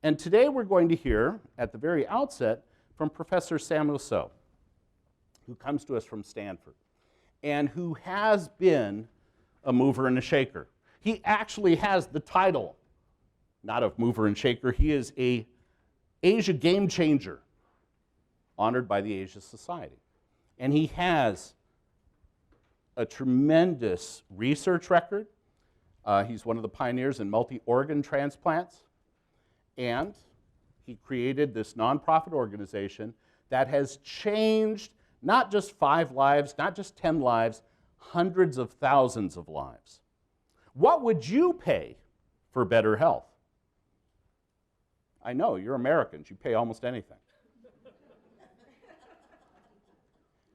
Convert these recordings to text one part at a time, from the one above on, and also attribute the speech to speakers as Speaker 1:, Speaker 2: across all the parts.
Speaker 1: And today we're going to hear, at the very outset, from Professor Samuel So, who comes to us from Stanford, and who has been a mover and a shaker. He actually has the title, not of mover and shaker, he is a Asia game changer, honored by the Asia Society. And he has a tremendous research record. He's one of the pioneers in multi-organ transplants. And he created this nonprofit organization that has changed not just 5 lives, not just 10 lives, hundreds of thousands of lives. What would you pay for better health? I know, you're Americans, you pay almost anything.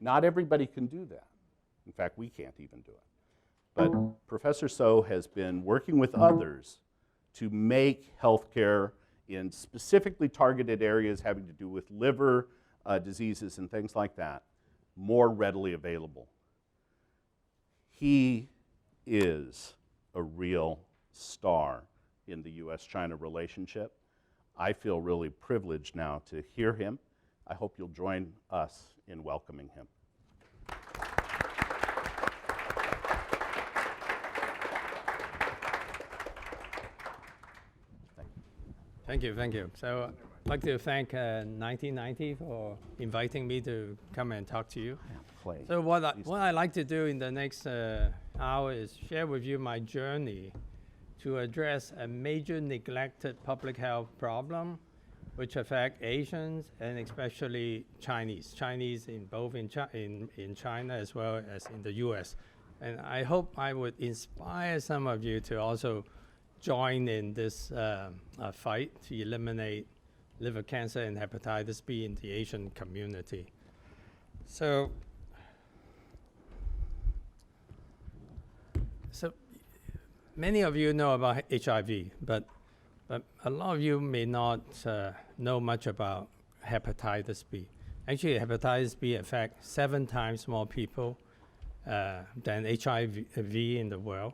Speaker 1: Not everybody can do that. In fact, we can't even do it. But Professor So has been working with others to make healthcare in specifically targeted areas having to do with liver diseases and things like that more readily available. He is a real star in the US-China relationship. I feel really privileged now to hear him. I hope you'll join us in welcoming him.
Speaker 2: Thank you. So I'd like to thank 1990 for inviting me to come and talk to you. So what I like to do in the next hour is share with you my journey to address a major neglected public health problem which affect Asians and especially Chinese in both in China as well as in the US. And I hope I would inspire some of you to also join in this fight to eliminate liver cancer and hepatitis B in the Asian community. So many of you know about HIV, but a lot of you may not know much about hepatitis B. Actually, hepatitis B affects 7 times more people than HIV in the world.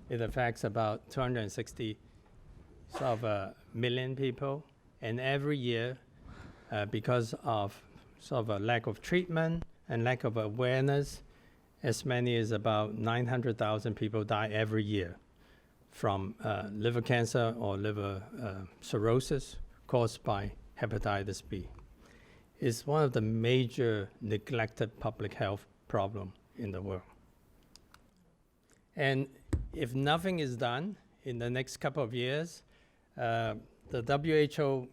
Speaker 2: It affects about 260 million people, and every year, because of a lack of treatment and lack of awareness, as many as about 900,000 people die every year from liver cancer or liver cirrhosis caused by hepatitis B. It's one of the major neglected public health problems in the world. And if nothing is done in the next couple of years, the WHO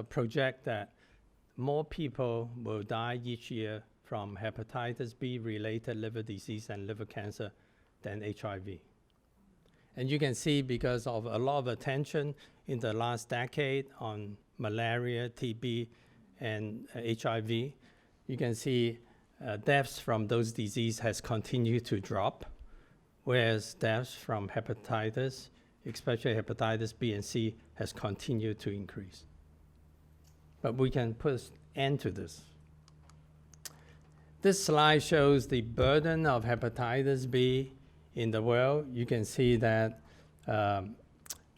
Speaker 2: project that more people will die each year from hepatitis B-related liver disease and liver cancer than HIV. And you can see because of a lot of attention in the last decade on malaria, TB, and HIV, you can see deaths from those diseases has continued to drop, whereas deaths from hepatitis, especially hepatitis B and C, has continued to increase. But we can put an end to this. This slide shows the burden of hepatitis B in the world. You can see that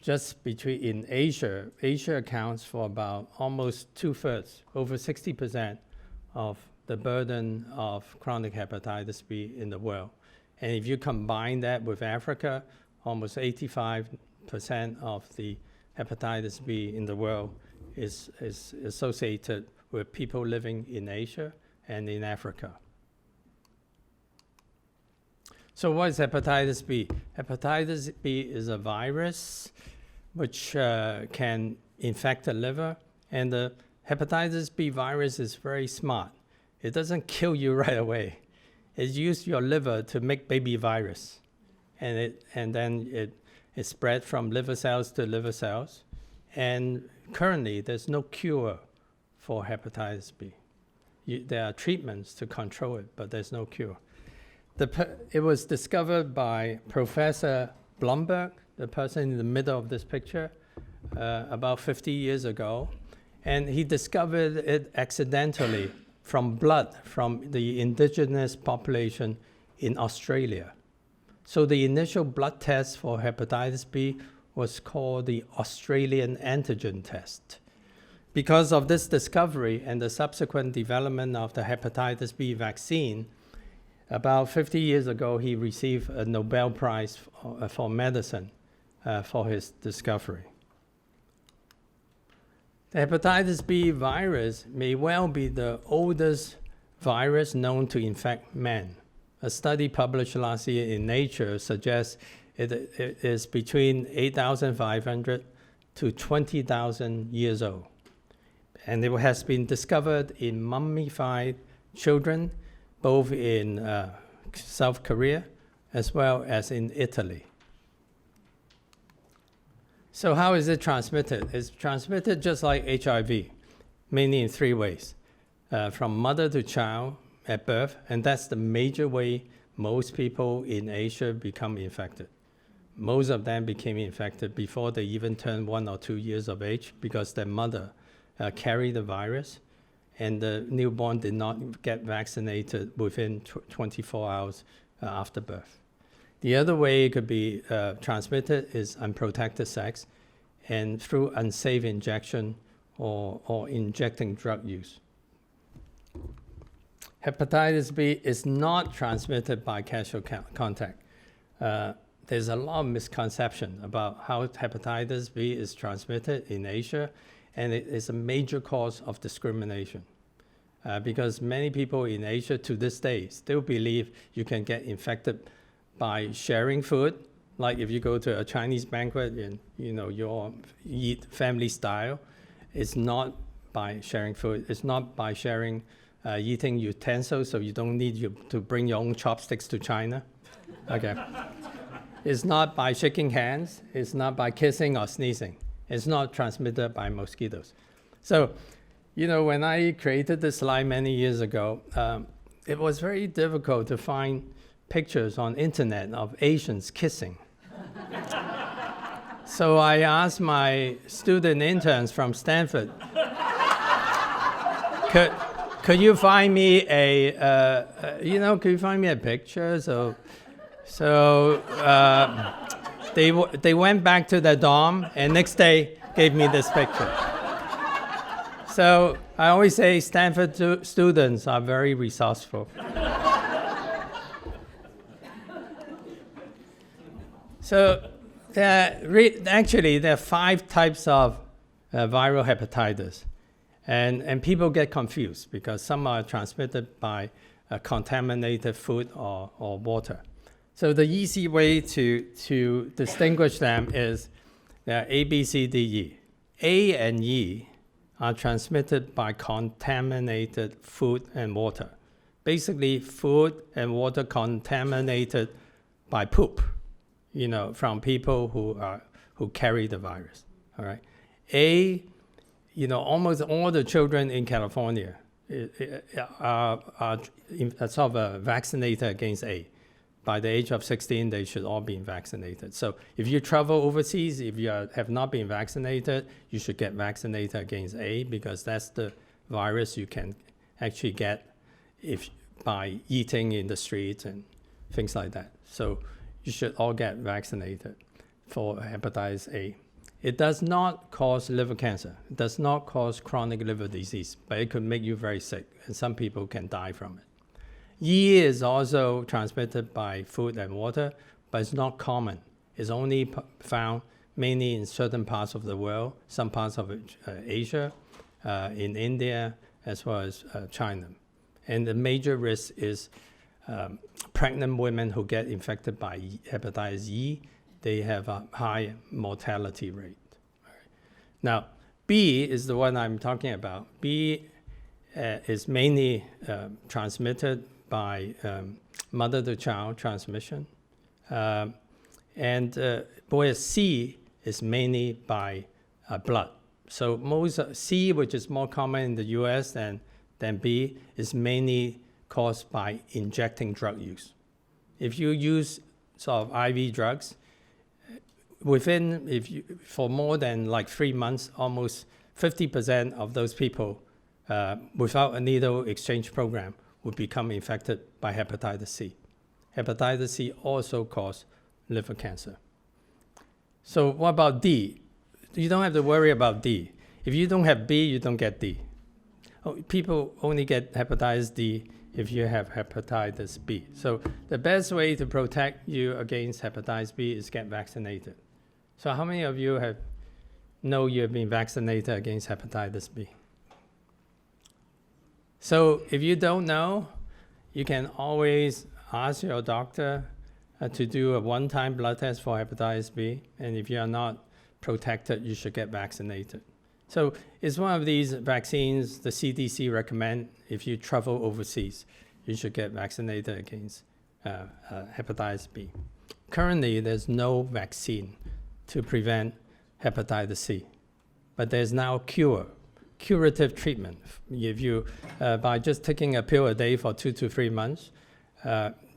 Speaker 2: just in Asia accounts for about almost 2/3, over 60% of the burden of chronic hepatitis B in the world. And if you combine that with Africa, almost 85% of the hepatitis B in the world is associated with people living in Asia and in Africa. So what is hepatitis B? Hepatitis B is a virus which can infect the liver, and the hepatitis B virus is very smart. It doesn't kill you right away. It uses your liver to make baby virus, and then it spread from liver cells to liver cells. And currently, there's no cure for hepatitis B. There are treatments to control it, but there's no cure. It was discovered by Professor Blumberg, the person in the middle of this picture, about 50 years ago. And he discovered it accidentally from blood from the indigenous population in Australia. So the initial blood test for hepatitis B was called the Australian antigen test. Because of this discovery and the subsequent development of the hepatitis B vaccine, about 50 years ago, he received a Nobel Prize for medicine for his discovery. The hepatitis B virus may well be the oldest virus known to infect man. A study published last year in Nature suggests it is between 8,500 to 20,000 years old. And it has been discovered in mummified children, both in South Korea as well as in Italy. So how is it transmitted? It's transmitted just like HIV, mainly in 3 ways. From mother to child at birth, and that's the major way most people in Asia become infected. Most of them became infected before they even turned 1 or 2 years of age because their mother carried the virus, and the newborn did not get vaccinated within 24 hours after birth. The other way it could be transmitted is unprotected sex and through unsafe injection or injecting drug use. Hepatitis B is not transmitted by casual contact. There's a lot of misconception about how hepatitis B is transmitted in Asia, and it is a major cause of discrimination. Because many people in Asia to this day still believe you can get infected by sharing food. Like if you go to a Chinese banquet and you eat family style, it's not by sharing food. It's not by sharing eating utensils, so you don't need to bring your own chopsticks to China. Okay. It's not by shaking hands. It's not by kissing or sneezing. It's not transmitted by mosquitoes. So, when I created this slide many years ago, it was very difficult to find pictures on internet of Asians kissing. So I asked my student interns from Stanford, could you find me could you find me a picture? So they went back to their dorm and next day gave me this picture. So I always say Stanford students are very resourceful. So actually there are 5 types of viral hepatitis. And people get confused because some are transmitted by contaminated food or water. So the easy way to distinguish them is A, B, C, D, E. A and E are transmitted by contaminated food and water. Basically, food and water contaminated by poop, from people who carry the virus. All right. A, almost all the children in California are sort of vaccinated against A. By the age of 16, they should all be vaccinated. So if you travel overseas, if you have not been vaccinated, you should get vaccinated against A because that's the virus you can actually get by eating in the streets and things like that. So you should all get vaccinated for hepatitis A. It does not cause liver cancer. It does not cause chronic liver disease, but it could make you very sick, and some people can die from it. E is also transmitted by food and water, but it's not common. It's only found mainly in certain parts of the world, some parts of Asia, in India, as well as China. And the major risk is pregnant women who get infected by hepatitis E. They have a high mortality rate. Now, B is the one I'm talking about. B is mainly transmitted by mother-to-child transmission. Whereas C is mainly by blood. So most C, which is more common in the US than B, is mainly caused by injecting drug use. If you use sort of IV drugs, for more than like 3 months, almost 50% of those people without a needle exchange program would become infected by hepatitis C. Hepatitis C also causes liver cancer. So what about D? You don't have to worry about D. If you don't have B, you don't get D. People only get hepatitis D if you have hepatitis B. So the best way to protect you against hepatitis B is get vaccinated. So how many of you know you have been vaccinated against hepatitis B? So if you don't know, you can always ask your doctor to do a one-time blood test for hepatitis B. And if you are not protected, you should get vaccinated. So it's one of these vaccines the CDC recommend if you travel overseas, you should get vaccinated against hepatitis B. Currently, there's no vaccine to prevent hepatitis C, but there's now curative treatment. If you, by just taking a pill a day for 2 to 3 months,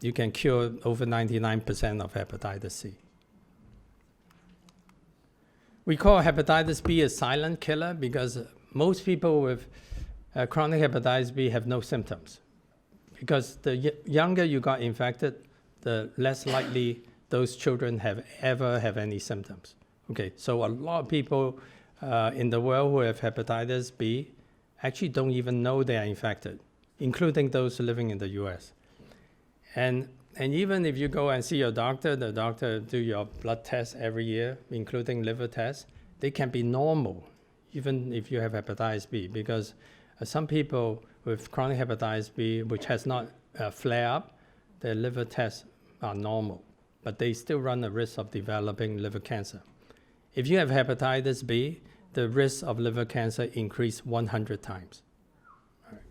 Speaker 2: you can cure over 99% of hepatitis C. We call hepatitis B a silent killer because most people with chronic hepatitis B have no symptoms. Because the younger you got infected, the less likely those children ever have any symptoms. Okay, so a lot of people in the world who have hepatitis B actually don't even know they are infected, including those living in the US. And even if you go and see your doctor, the doctor do your blood tests every year, including liver tests, they can be normal, even if you have hepatitis B, because some people with chronic hepatitis B, which has not flared up, their liver tests are normal, but they still run a risk of developing liver cancer. If you have hepatitis B, the risk of liver cancer increased 100 times. Right.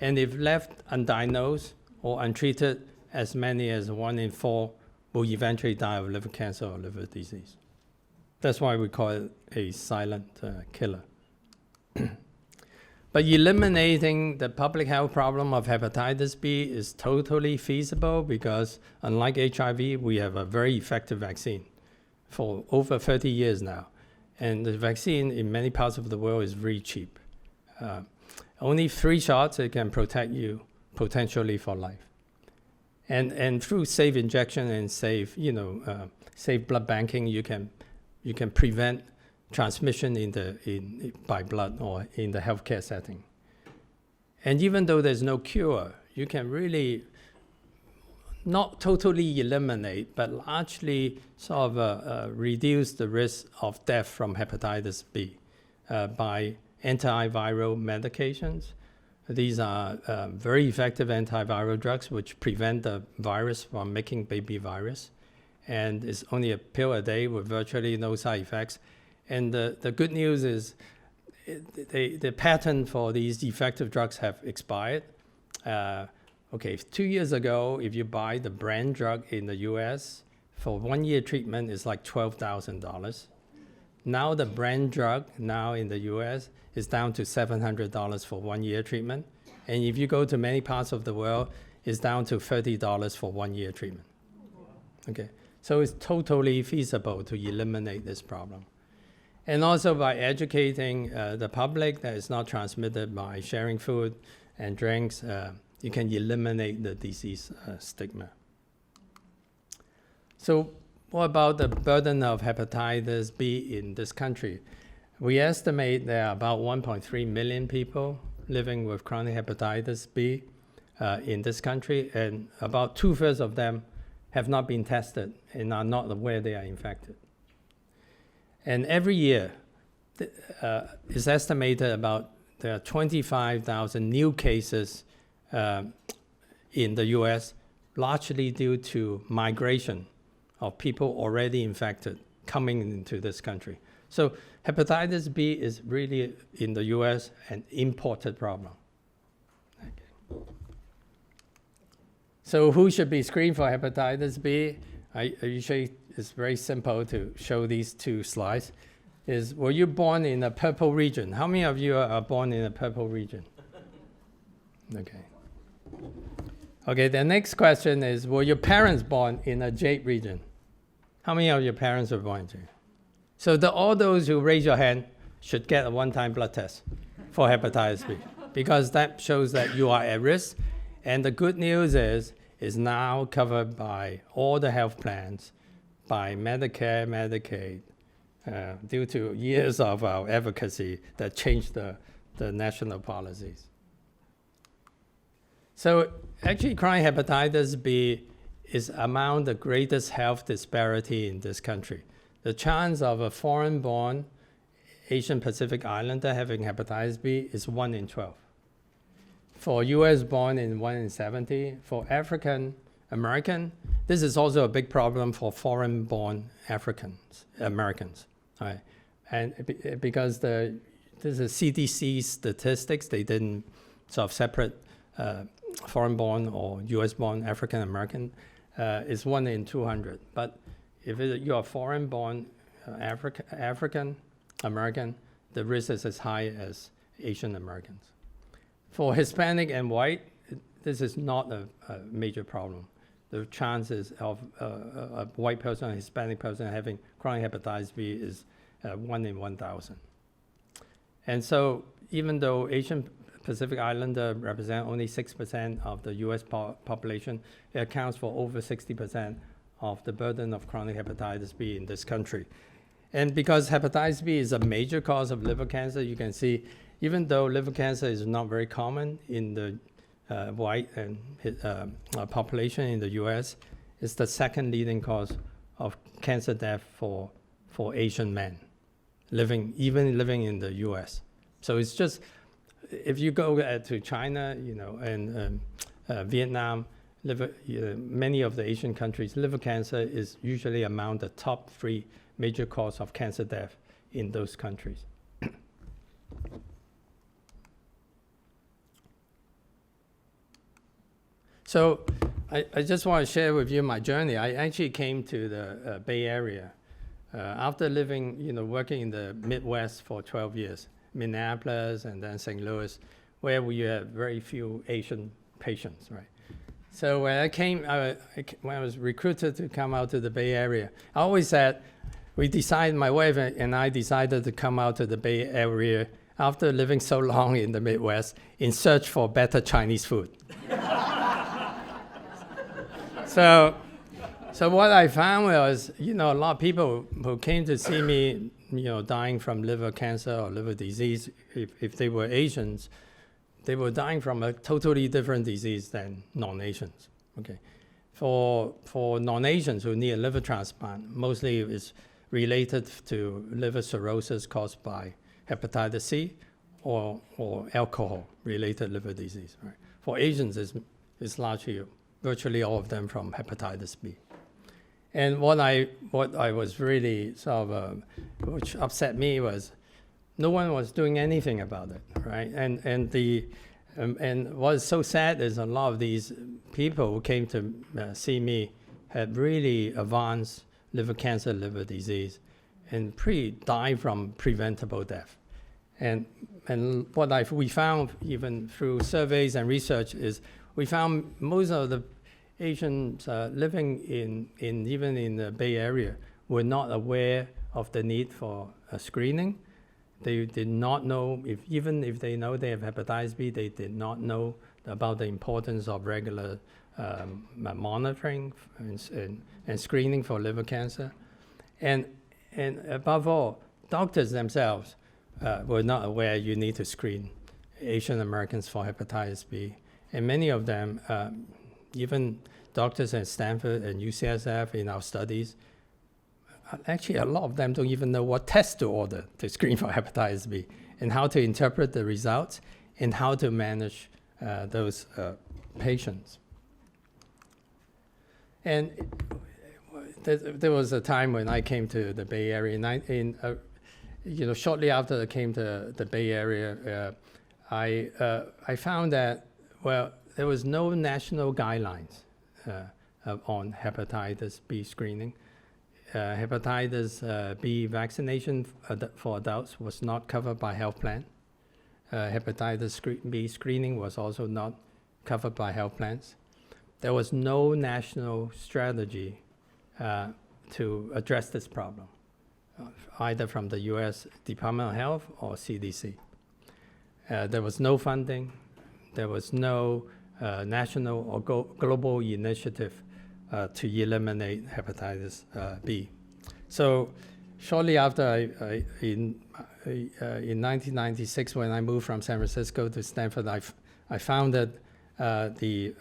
Speaker 2: And if left undiagnosed or untreated, as many as 1 in 4 will eventually die of liver cancer or liver disease. That's why we call it a silent killer. But eliminating the public health problem of hepatitis B is totally feasible because unlike HIV, we have a very effective vaccine for over 30 years now. And the vaccine in many parts of the world is very cheap. Only 3 shots, it can protect you potentially for life. And through safe injection and safe blood banking, you can prevent transmission by blood or in the healthcare setting. And even though there's no cure, you can really not totally eliminate, but largely sort of reduce the risk of death from hepatitis B by antiviral medications. These are very effective antiviral drugs which prevent the virus from making baby virus. And it's only a pill a day with virtually no side effects. And the good news is the patent for these effective drugs have expired. 2 years ago, if you buy the brand drug in the US, for 1 year treatment is like $12,000. Now the brand drug now in the US is down to $700 for 1 year treatment. And if you go to many parts of the world, it's down to $30 for 1 year treatment. Okay, so it's totally feasible to eliminate this problem. And also by educating the public that it's not transmitted by sharing food and drinks, you can eliminate the disease stigma. So what about the burden of hepatitis B in this country? We estimate there are about 1.3 million people living with chronic hepatitis B in this country, and about 2/3 of them have not been tested and are not aware they are infected. And every year, it's estimated there are 25,000 new cases in the US, largely due to migration of people already infected coming into this country. So hepatitis B is really, in the US, an imported problem. Okay. So who should be screened for hepatitis B? I usually, it's very simple to show these 2 slides. Were you born in a purple region? How many of you are born in a purple region? Okay. Okay, the next question is, were your parents born in a jade region? How many of your parents were born in jade? So all those who raise your hand should get a one-time blood test for hepatitis B, because that shows that you are at risk. And the good news is now covered by all the health plans by Medicare, Medicaid, due to years of our advocacy that changed the national policies. So actually, chronic hepatitis B is among the greatest health disparity in this country. The chance of a foreign-born Asian Pacific Islander having hepatitis B is 1 in 12. For US-born, in 1 in 70. For African American, this is also a big problem for foreign-born Americans. Right? And because this is CDC statistics, they didn't sort of separate foreign-born or US-born African American. Is 1 in 200. But if you are foreign-born African American, the risk is as high as Asian Americans. For Hispanic and white, this is not a major problem. The chances of a white person or Hispanic person having chronic hepatitis B is 1 in 1,000. And so even though Asian Pacific Islander represent only 6% of the US population, it accounts for over 60% of the burden of chronic hepatitis B in this country. And because hepatitis B is a major cause of liver cancer, you can see even though liver cancer is not very common in the white and population in the US, it's the second leading cause of cancer death for Asian men living in the US. So it's just, if you go to China, and Vietnam, many of the Asian countries, liver cancer is usually among the top 3 major cause of cancer death in those countries. So I just want to share with you my journey. I actually came to the Bay Area after living, working in the Midwest for 12 years, Minneapolis and then St. Louis, where we have very few Asian patients, right? So when I came, when I was recruited to come out to the Bay Area, I always said, my wife and I decided to come out to the Bay Area after living so long in the Midwest in search for better Chinese food. So what I found was, a lot of people who came to see me, dying from liver cancer or liver disease, if they were Asians, they were dying from a totally different disease than non-Asians. Okay, for non-Asians who need a liver transplant, mostly it's related to liver cirrhosis caused by hepatitis C or alcohol-related liver disease. Right? For Asians, it's largely, virtually all of them from hepatitis B. And what I was really sort of, which upset me was, no one was doing anything about it, right? And what's so sad is a lot of these people who came to see me had really advanced liver cancer, liver disease, and died from preventable death. And what we found, even through surveys and research, is we found most of the Asians living even in the Bay Area were not aware of the need for a screening. They did not know, even if they know they have hepatitis B, they did not know about the importance of regular monitoring and screening for liver cancer. And above all, doctors themselves were not aware you need to screen Asian Americans for hepatitis B. And many of them, even doctors at Stanford and UCSF in our studies, actually a lot of them don't even know what test to order to screen for hepatitis B and how to interpret the results and how to manage those patients. And there was a time when I came to the Bay Area, shortly after I came to the Bay Area, I found that, there was no national guidelines on hepatitis B screening. Hepatitis B vaccination for adults was not covered by health plan. Hepatitis B screening was also not covered by health plans. There was no national strategy to address this problem, either from the US Department of Health or CDC. There was no funding. There was no national or global initiative to eliminate hepatitis B. So shortly after in 1996, when I moved from San Francisco to Stanford, I founded the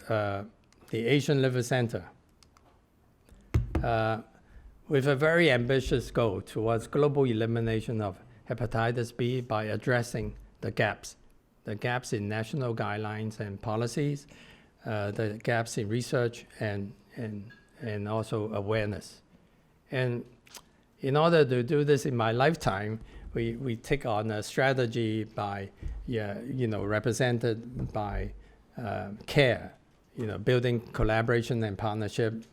Speaker 2: Asian Liver Center with a very ambitious goal towards global elimination of hepatitis B by addressing the gaps in national guidelines and policies, the gaps in research and also awareness. And in order to do this in my lifetime, we take on a strategy by, represented by CARE, building collaboration and partnership,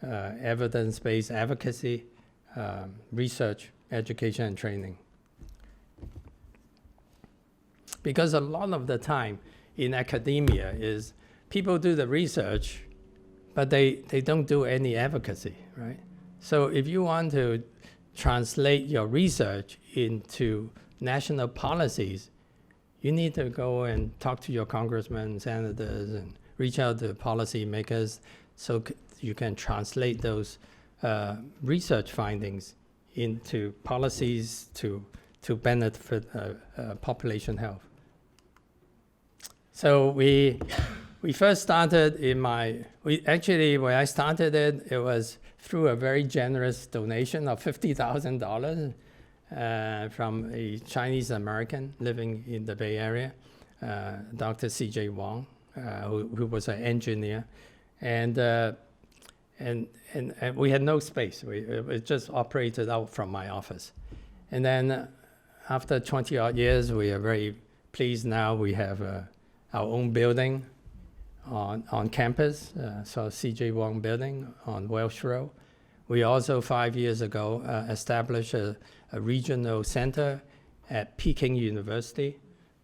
Speaker 2: evidence-based advocacy, research, education, and training. Because a lot of the time in academia is people do the research, but they don't do any advocacy, right? So if you want to translate your research into national policies, you need to go and talk to your congressmen, senators, and reach out to policymakers so you can translate those research findings into policies to benefit population health. So we first started when I started it was through a very generous donation of $50,000 from a Chinese American living in the Bay Area, Dr. C.J. Wong, who was an engineer, and we had no space. It just operated out from my office, and then after 20 odd years, we are very pleased now we have our own building on campus, so C.J. Wong Building on Welsh Road. We also 5 years ago established a regional center at Peking University,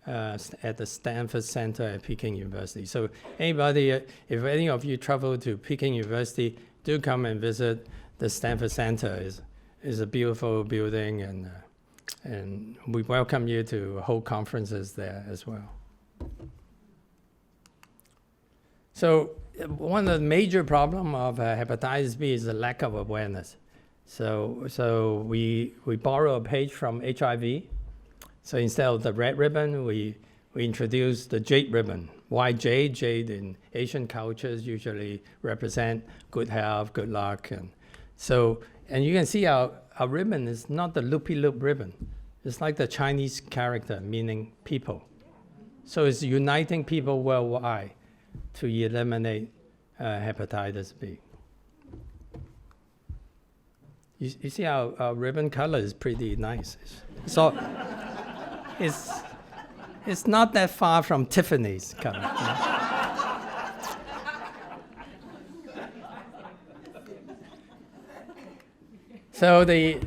Speaker 2: at the Stanford Center at Peking University. So anybody, if any of you travel to Peking University, do come and visit the Stanford Center. Is a beautiful building, and we welcome you to hold conferences there as well. So one of the major problems of hepatitis B is the lack of awareness. So we borrow a page from HIV. So instead of the red ribbon, we introduced the jade ribbon. Why jade? Jade in Asian cultures usually represent good health, good luck. And you can see our ribbon is not the loopy-loop ribbon. It's like the Chinese character, meaning people. So it's uniting people worldwide to eliminate hepatitis B. You see our ribbon color is pretty nice. So it's not that far from Tiffany's color. So the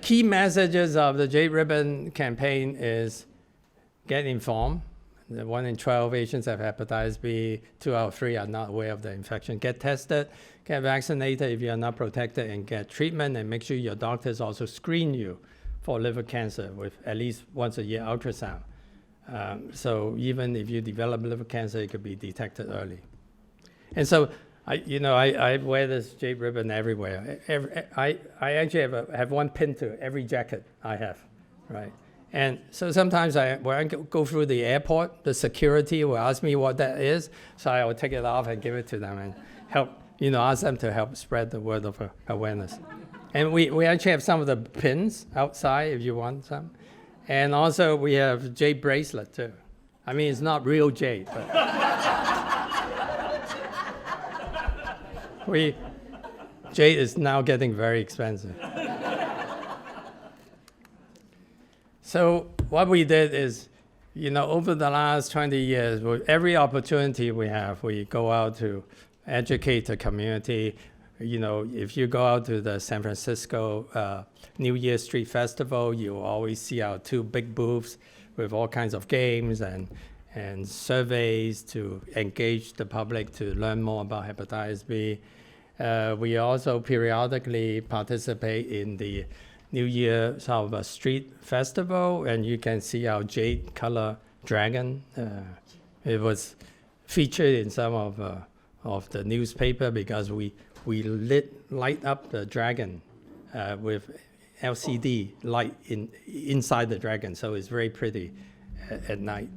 Speaker 2: key messages of the Jade Ribbon campaign is get informed. 1 in 12 Asians have hepatitis B. 2 out of 3 are not aware of the infection. Get tested, get vaccinated if you are not protected, and get treatment, and make sure your doctors also screen you for liver cancer with at least once a year ultrasound. So even if you develop liver cancer, it could be detected early. And so I wear this jade ribbon everywhere. I actually have one pin to every jacket I have, right? And so sometimes when I go through the airport, the security will ask me what that is, so I will take it off and give it to them and help, ask them to help spread the word of awareness. And we actually have some of the pins outside if you want some. And also we have jade bracelet too. I mean, it's not real jade, but jade is now getting very expensive. So what we did is, over the last 20 years, with every opportunity we have, we go out to educate the community. If you go out to the San Francisco New Year Street Festival, you will always see our 2 big booths with all kinds of games and surveys to engage the public to learn more about hepatitis B. We also periodically participate in the New Year sort of a street festival, and you can see our jade color dragon. It was featured in some of the newspaper because we we light up the dragon with LCD light inside the dragon, so it's very pretty at night.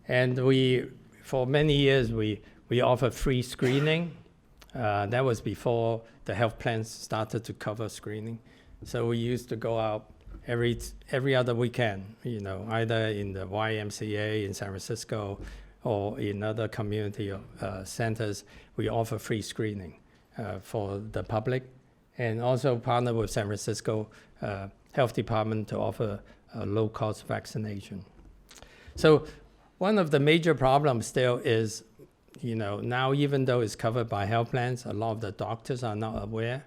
Speaker 2: And for many years, we offer free screening. That was before the health plans started to cover screening. So we used to go out every other weekend, either in the YMCA in San Francisco or in other community centers. We offer free screening for the public, and also partner with San Francisco Health Department to offer a low-cost vaccination. So one of the major problems still is, now even though it's covered by health plans, a lot of the doctors are not aware.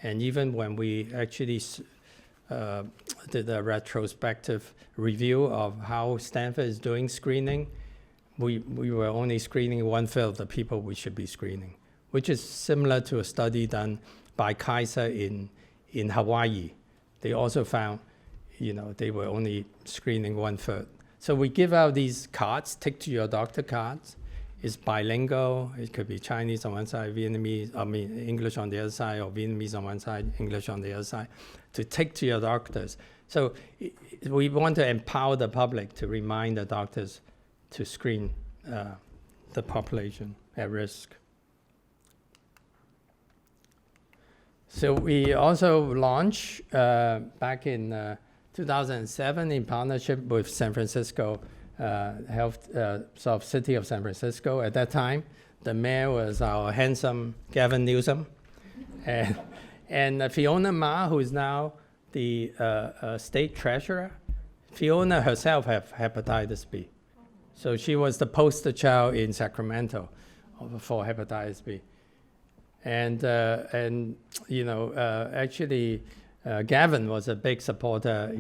Speaker 2: And even when we actually did a retrospective review of how Stanford is doing screening, we were only screening 1/5 of the people we should be screening, which is similar to a study done by Kaiser in Hawaii. They also found, they were only screening 1/3. So we give out these cards, take to your doctor cards. It's bilingual. It could be Chinese on one side, English on the other side, or Vietnamese on one side, English on the other side, to take to your doctors. So we want to empower the public to remind the doctors to screen the population at risk. So we also launched back in 2007 in partnership with San Francisco City of San Francisco. At that time, the mayor was our handsome Gavin Newsom, and Fiona Ma, who is now the state treasurer. Fiona herself had hepatitis B, so she was the poster child in Sacramento for hepatitis B, and actually. Gavin was a big supporter.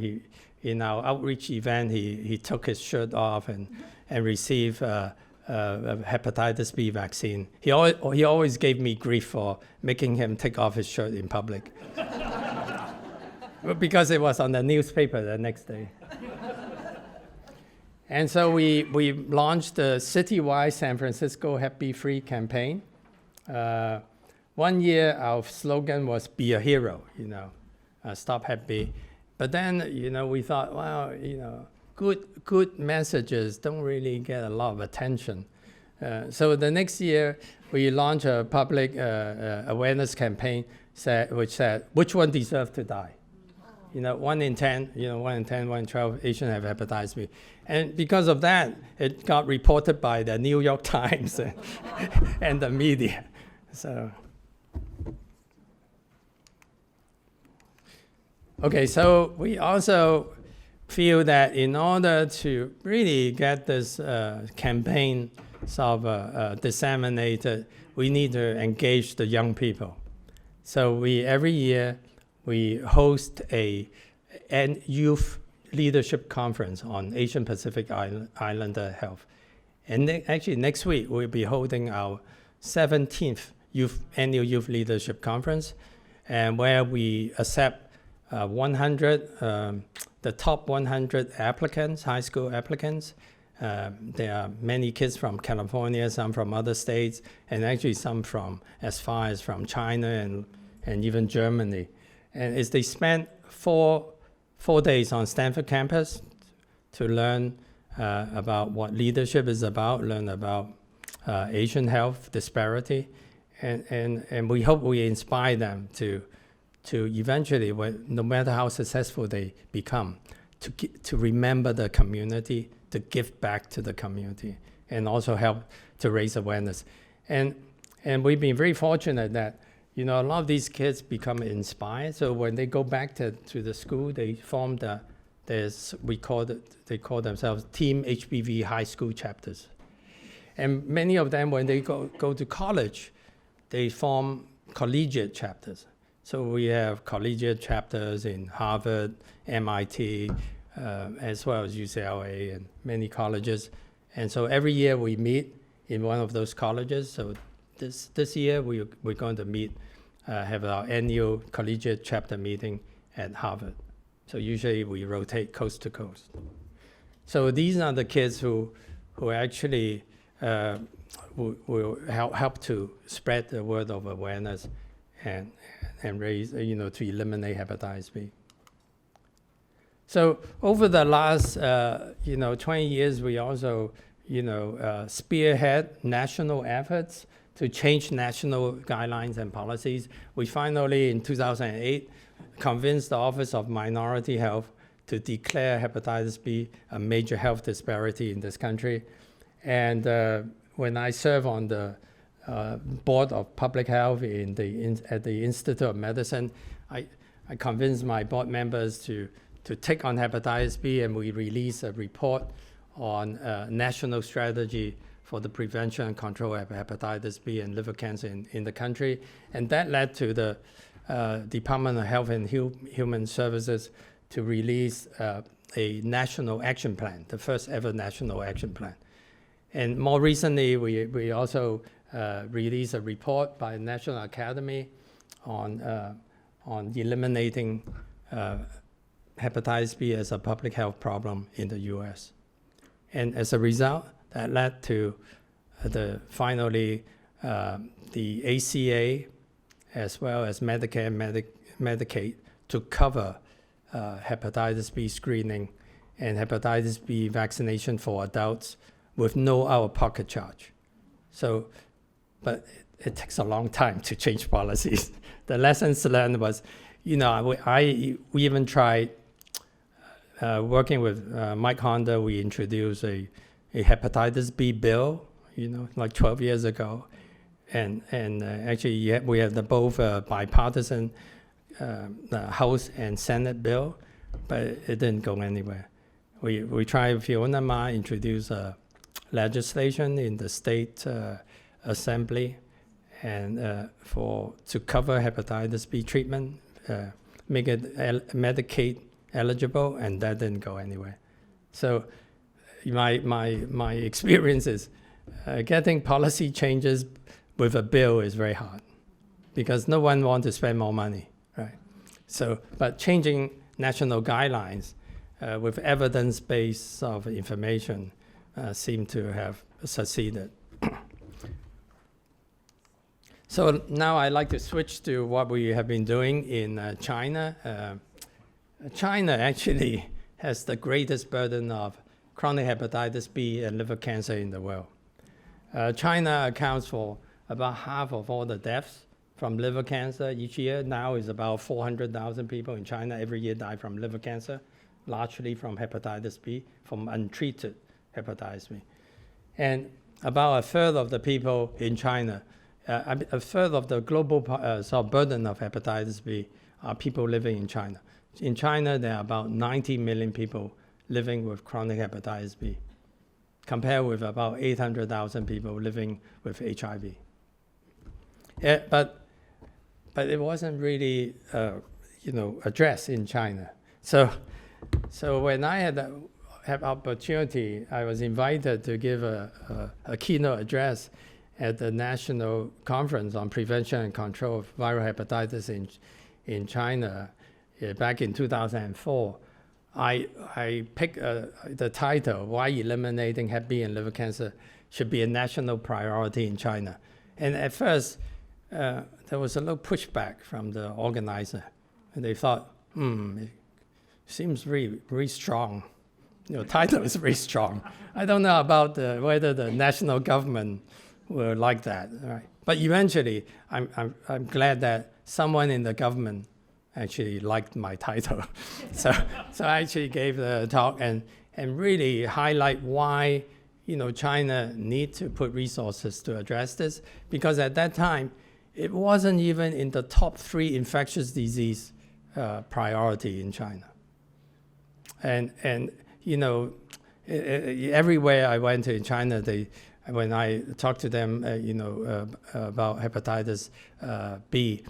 Speaker 2: In our outreach event, he took his shirt off and received a hepatitis B vaccine. He always gave me grief for making him take off his shirt in public, because it was on the newspaper the next day. And so we launched the citywide San Francisco Hep B Free campaign. 1 year, our slogan was "Be a Hero," stop Hep B. But then, we thought, good messages don't really get a lot of attention. So the next year, we launched a public awareness campaign which said, which one deserves to die? 1 in 10, 1 in 10, 1 in 12 Asians have hepatitis B. And because of that, it got reported by the New York Times and the media. So. Okay, so we also feel that in order to really get this campaign sort of disseminated, we need to engage the young people. So every year we host a youth leadership conference on Asian Pacific Islander health. And actually next week we'll be holding our 17th annual youth leadership conference, and where we accept 100, the top 100 applicants, high school applicants. There are many kids from California, some from other states, and actually some from as far as from China and even Germany. And they spent four days on Stanford campus to learn about what leadership is about, learn about Asian health disparity, and we hope we inspire them to eventually, no matter how successful they become, to remember the community, to give back to the community, and also help to raise awareness. And we've been very fortunate that a lot of these kids become inspired. So when they go back to the school, they form they call themselves Team HPV high school chapters. And many of them, when they go to college, they form collegiate chapters. So we have collegiate chapters in Harvard, MIT, as well as UCLA and many colleges. And so every year we meet in one of those colleges. So this year we're going to have our annual collegiate chapter meeting at Harvard. So usually we rotate coast to coast. So these are the kids who actually will help to spread the word of awareness and raise, to eliminate hepatitis B. So over the last, 20 years, we also, spearhead national efforts to change national guidelines and policies. We finally, in 2008, convinced the Office of Minority Health to declare hepatitis B a major health disparity in this country. And when I serve on the board of public health at the Institute of Medicine, I convinced my board members to take on hepatitis B, and we released a report on a national strategy for the prevention and control of hepatitis B and liver cancer in the country. And that led to the Department of Health and Human Services to release a national action plan, the first ever national action plan. And more recently, we also released a report by the National Academy on eliminating hepatitis B as a public health problem in the US. And as a result, that led to finally the ACA as well as Medicare and Medicaid to cover hepatitis B screening and hepatitis B vaccination for adults with no out-of-pocket charge. So, but it takes a long time to change policies. The lessons learned was, we even tried working with Mike Honda. We introduced a hepatitis B bill, like 12 years ago, and actually we have the both bipartisan House and Senate bill, but it didn't go anywhere. We tried Fiona Ma introduce legislation in the state assembly and to cover hepatitis B treatment, make it Medicaid eligible, and that didn't go anywhere. So my experience is getting policy changes with a bill is very hard because no one wants to spend more money, right? So, but changing national guidelines with evidence-based of information seem to have succeeded. So now I'd like to switch to what we have been doing in China. China actually has the greatest burden of chronic hepatitis B and liver cancer in the world. China accounts for about half of all the deaths from liver cancer each year. Now is about 400,000 people in China every year die from liver cancer, largely from hepatitis B, from untreated hepatitis B. And about a third of the people in China, a third of the global burden of hepatitis B are people living in China. In China, there are about 90 million people living with chronic hepatitis B, compared with about 800,000 people living with HIV. Yeah, but it wasn't really, addressed in China. So when I had opportunity, I was invited to give a keynote address at the National Conference on Prevention and Control of Viral Hepatitis in China back in 2004. I picked the title, Why Eliminating Hep B and Liver Cancer Should Be a National Priority in China. And at first, there was a little pushback from the organizer. And they thought, it seems very strong. Title is very strong. I don't know about whether the national government will like that. Right? But eventually, I'm glad that someone in the government actually liked my title. So I actually gave the talk and really highlight why China need to put resources to address this, because at that time, it wasn't even in the top 3 infectious disease priority in China. And everywhere I went to in China, when I talked to them, about hepatitis B,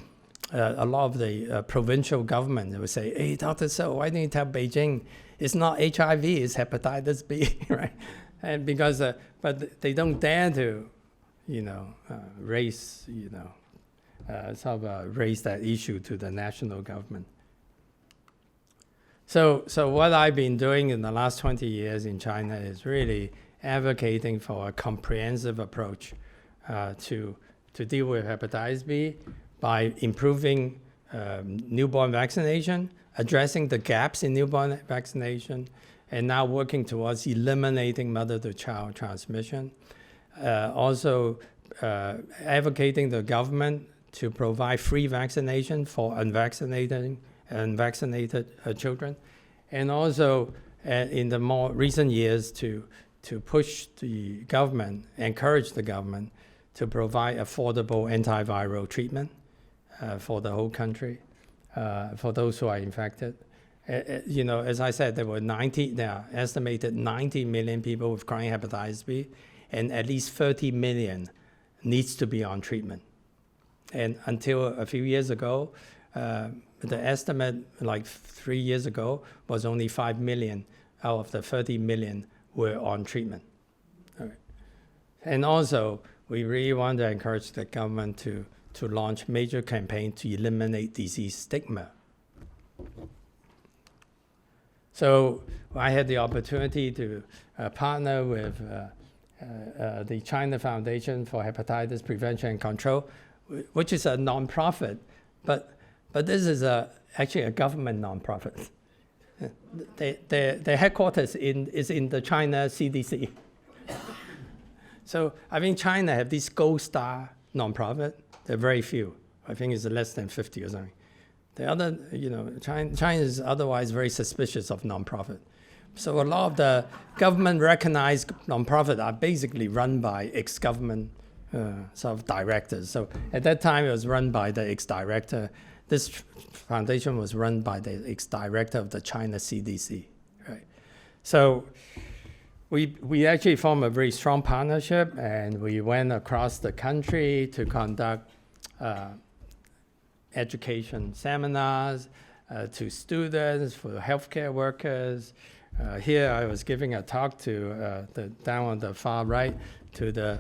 Speaker 2: a lot of the provincial government would say, "Hey, Dr. So, why don't you tell Beijing it's not HIV, it's hepatitis B," right? And because, but they don't dare to, raise, raise that issue to the national government. So what I've been doing in the last 20 years in China is really advocating for a comprehensive approach to deal with hepatitis B by improving newborn vaccination, addressing the gaps in newborn vaccination, and now working towards eliminating mother-to-child transmission. Also advocating the government to provide free vaccination for unvaccinated children, and also in the more recent years to push the government, encourage the government to provide affordable antiviral treatment for the whole country, for those who are infected. As I said, there are estimated 90 million people with chronic hepatitis B, and at least 30 million needs to be on treatment. And until a few years ago, the estimate, like 3 years ago, was only 5 million out of the 30 million were on treatment. All right. And also, we really want to encourage the government to launch major campaign to eliminate disease stigma. So I had the opportunity to partner with the China Foundation for Hepatitis Prevention and Control, which is a nonprofit, but this is actually a government nonprofit. Their headquarters is in the China CDC. So I think China have this gold star nonprofit. There are very few. I think it's less than 50 or something. The other, China is otherwise very suspicious of nonprofit. So a lot of the government-recognized nonprofit are basically run by ex-government sort of directors. So at that time, it was run by the ex-director. This foundation was run by the ex-director of the China CDC, right? So we actually formed a very strong partnership, and we went across the country to conduct education seminars to students, for healthcare workers. Here I was giving a talk to down on the far right to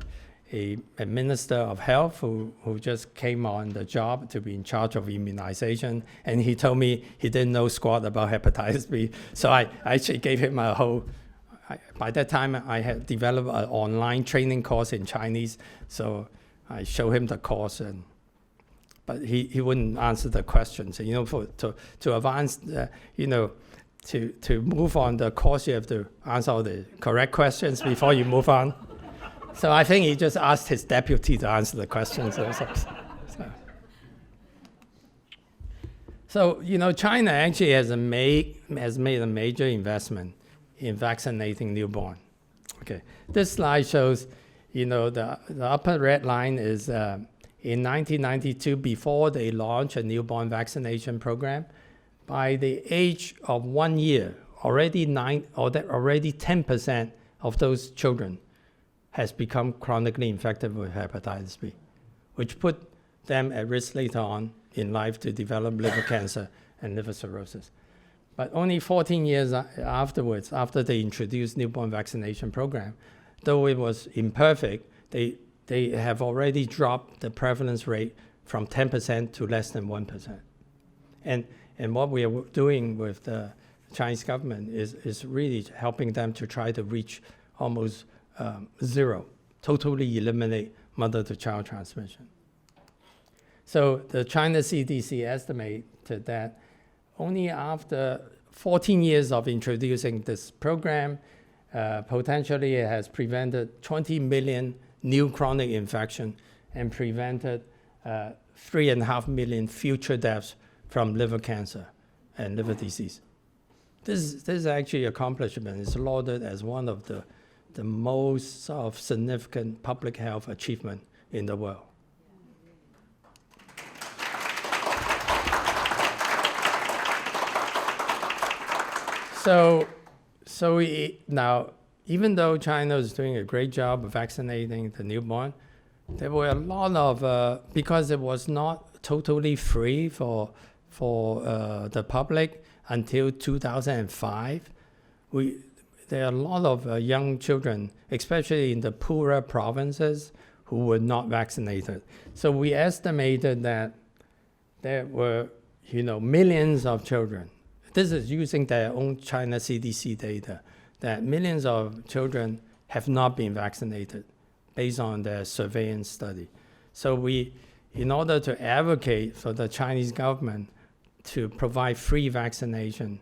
Speaker 2: a Minister of Health who just came on the job to be in charge of immunization, and he told me he didn't know squat about hepatitis B. So I actually gave him a whole. By that time, I had developed an online training course in Chinese, so I showed him the course, but he wouldn't answer the questions. To advance, to move on the course, you have to answer all the correct questions before you move on. So I think he just asked his deputy to answer the questions. So China actually has made a major investment in vaccinating newborn. Okay, this slide shows, the upper red line is in 1992, before they launched a newborn vaccination program. By the age of 1 year, already 10% of those children has become chronically infected with hepatitis B, which put them at risk later on in life to develop liver cancer and liver cirrhosis. But only 14 years afterwards, after they introduced newborn vaccination program, though it was imperfect, they have already dropped the prevalence rate from 10% to less than 1%. And what we are doing with the Chinese government is really helping them to try to reach almost zero, totally eliminate mother-to-child transmission. So the China CDC estimated that only after 14 years of introducing this program, potentially it has prevented 20 million new chronic infection and prevented 3.5 million future deaths from liver cancer and liver disease. This actually accomplishment is lauded as one of the most sort of significant public health achievement in the world. So now, even though China is doing a great job of vaccinating the newborn, there were a lot of, because it was not totally free for the public until 2005, there are a lot of young children, especially in the poorer provinces, who were not vaccinated. So we estimated that there were, millions of children. This is using their own China CDC data, that millions of children have not been vaccinated based on their surveillance study. So in order to advocate for the Chinese government to provide free vaccination,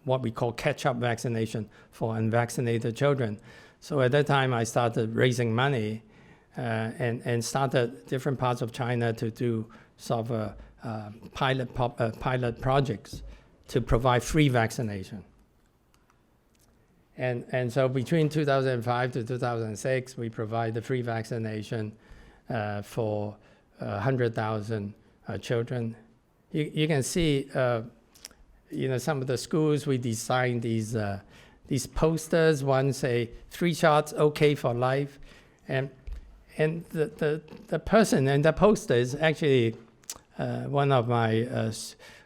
Speaker 2: what we call catch-up vaccination for unvaccinated children. So at that time, I started raising money and started different parts of China to do sort of pilot projects to provide free vaccination. And so between 2005 to 2006, we provided free vaccination for 100,000 children. You can see, some of the schools, we designed these posters. One say 3 shots, okay for life, and the person in the poster is actually one of my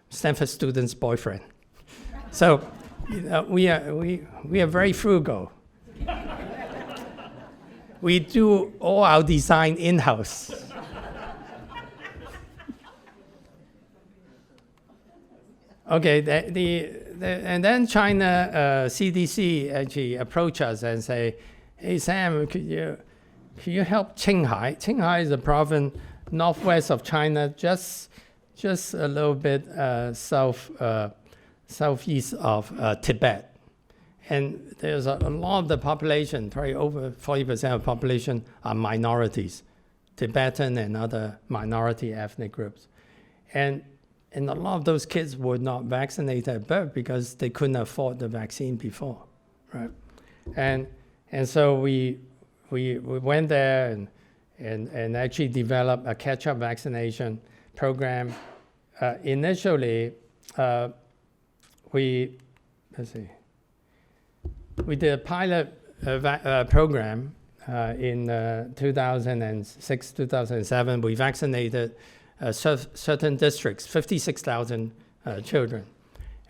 Speaker 2: Stanford students' boyfriend. So we are very frugal. We do all our design in-house. Okay, and then China CDC actually approached us and say, "Hey Sam, could you help Qinghai? Qinghai is a province northwest of China, just a little bit southeast of Tibet, and there's a lot of the population, probably over 40% of the population are minorities, Tibetan and other minority ethnic groups, and a lot of those kids were not vaccinated at birth because they couldn't afford the vaccine before, right? And so we went there and actually developed a catch-up vaccination program. Initially, we did a pilot program in 2006, 2007. We vaccinated certain districts, 56,000 children,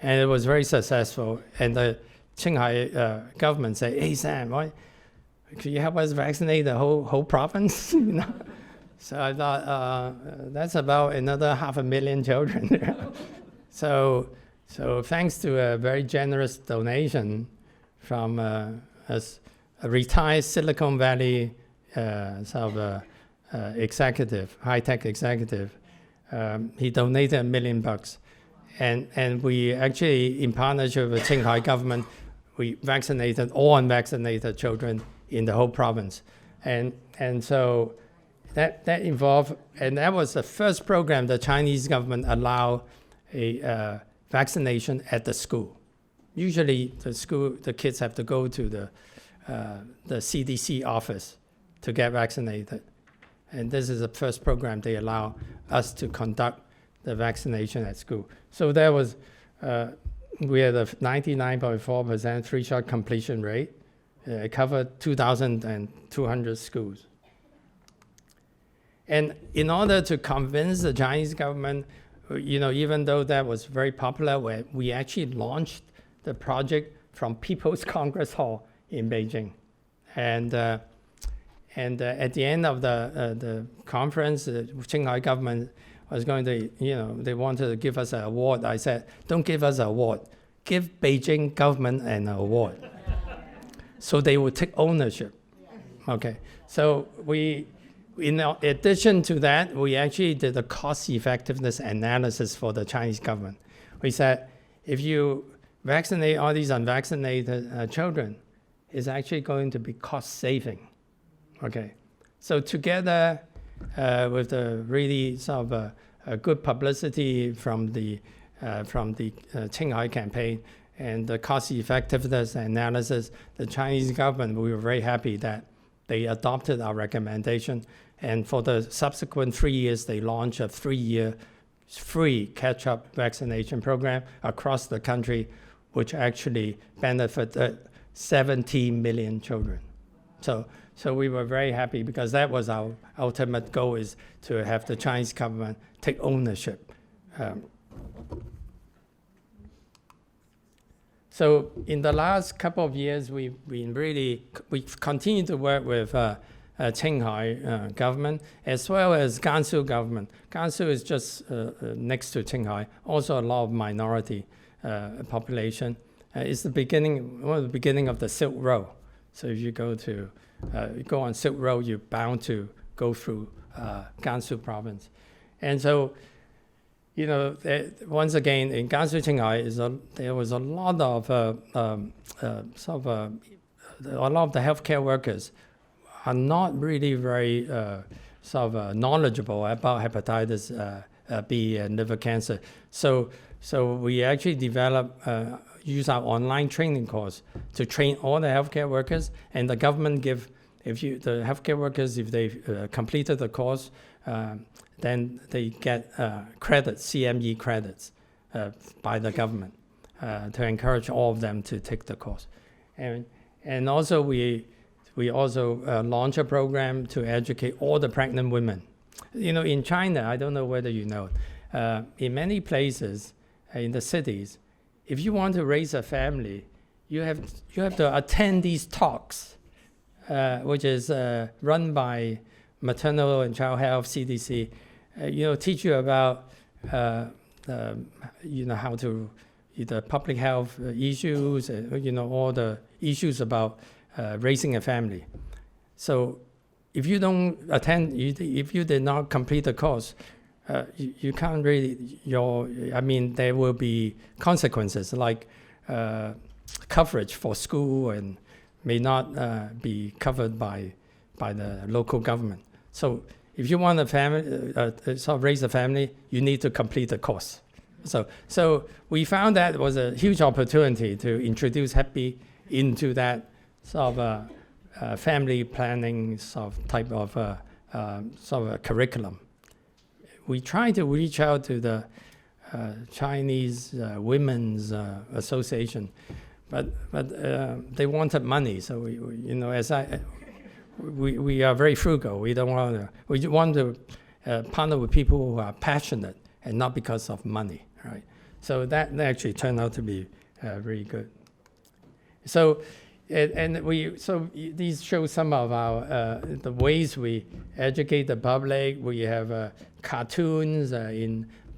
Speaker 2: and it was very successful. And the Qinghai government said, "Hey Sam, why could you help us vaccinate the whole province?" So I thought that's about another 500,000 children there. So thanks to a very generous donation from a retired Silicon Valley executive, high-tech executive, he donated $1 million, and we actually, in partnership with the Qinghai government, we vaccinated all unvaccinated children in the whole province, and so that involved, and that was the first program the Chinese government allowed a vaccination at the school. Usually, the kids have to go to the CDC office to get vaccinated. And this is the first program they allow us to conduct the vaccination at school. So there was, we had a 99.4% 3-shot completion rate. It covered 2,200 schools. And in order to convince the Chinese government, even though that was very popular, we actually launched the project from People's Congress Hall in Beijing. And at the end of the conference, the Qinghai government was going to, they wanted to give us an award. I said, "Don't give us an award. Give Beijing government an award." So they would take ownership. Okay. So in addition to that, we actually did a cost effectiveness analysis for the Chinese government. We said, if you vaccinate all these unvaccinated children, it's actually going to be cost saving. Okay, so together with the really sort of a good publicity from the Qinghai campaign and the cost effectiveness analysis, the Chinese government, we were very happy that they adopted our recommendation. And for the subsequent 3 years, they launched a 3-year free catch-up vaccination program across the country, which actually benefited 17 million children. So we were very happy because that was our ultimate goal, is to have the Chinese government take ownership. So in the last couple of years, we've continued to work with Qinghai government as well as Gansu government. Gansu is just next to Qinghai, also a lot of minority population. It's one of the beginning of the Silk Road. So if you go on Silk Road, you're bound to go through Gansu province. And so, once again, in Gansu Qinghai, there was a lot of a lot of the healthcare workers are not really very knowledgeable about hepatitis B and liver cancer. So we actually use our online training course to train all the healthcare workers, and the government the healthcare workers, if they completed the course, then they get credits, CME credits, by the government to encourage all of them to take the course. And also we also launch a program to educate all the pregnant women. In China, I don't know whether you know, in many places in the cities, if you want to raise a family, you have to attend these talks, which is run by Maternal and Child Health CDC. Teach you about how to the public health issues, all the issues about raising a family. So if you don't attend, if you did not complete the course, you can't really, there will be consequences like coverage for school and may not be covered by the local government. So if you want a family, raise a family, you need to complete the course. So we found that was a huge opportunity to introduce Hep B into that family planning type of curriculum. We try to reach out to the Chinese Women's Association, but they wanted money. So we are very frugal. We don't want to. We want to partner with people who are passionate and not because of money, right? So that actually turned out to be very good. So these show some of our the ways we educate the public. We have cartoons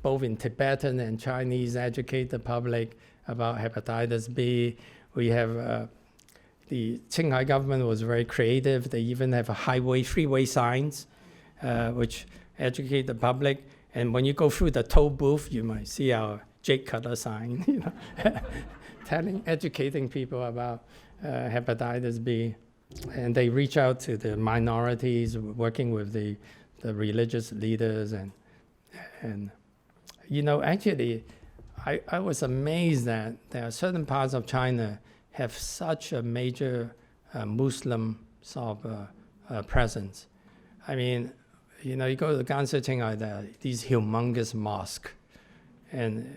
Speaker 2: both in Tibetan and Chinese, educate the public about hepatitis B. We have the Qinghai government was very creative. They even have freeway signs, which educate the public. And when you go through the toll booth, you might see our Jake Cutter sign, educating people about hepatitis B. And they reach out to the minorities, working with the religious leaders. And actually, I was amazed that there are certain parts of China have such a major Muslim presence. I mean, you go to Gansu Qinghai, there are these humongous mosques. And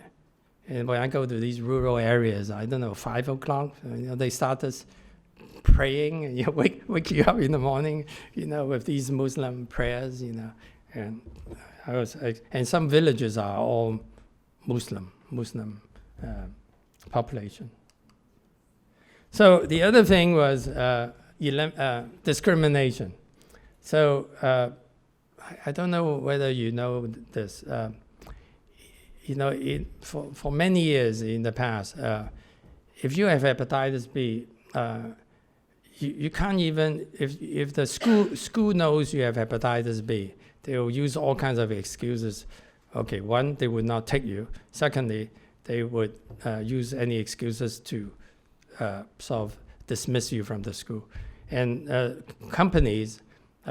Speaker 2: when I go to these rural areas, I don't know, 5 o'clock, they start us praying, and wake you up in the morning, with these Muslim prayers, and and some villages are all Muslim population. So the other thing was discrimination. So I don't know whether you know this. For many years in the past, if you have hepatitis B, you can't even, if the school knows you have hepatitis B, they will use all kinds of excuses. Okay, one, they would not take you. Secondly, they would use any excuses to dismiss you from the school. And companies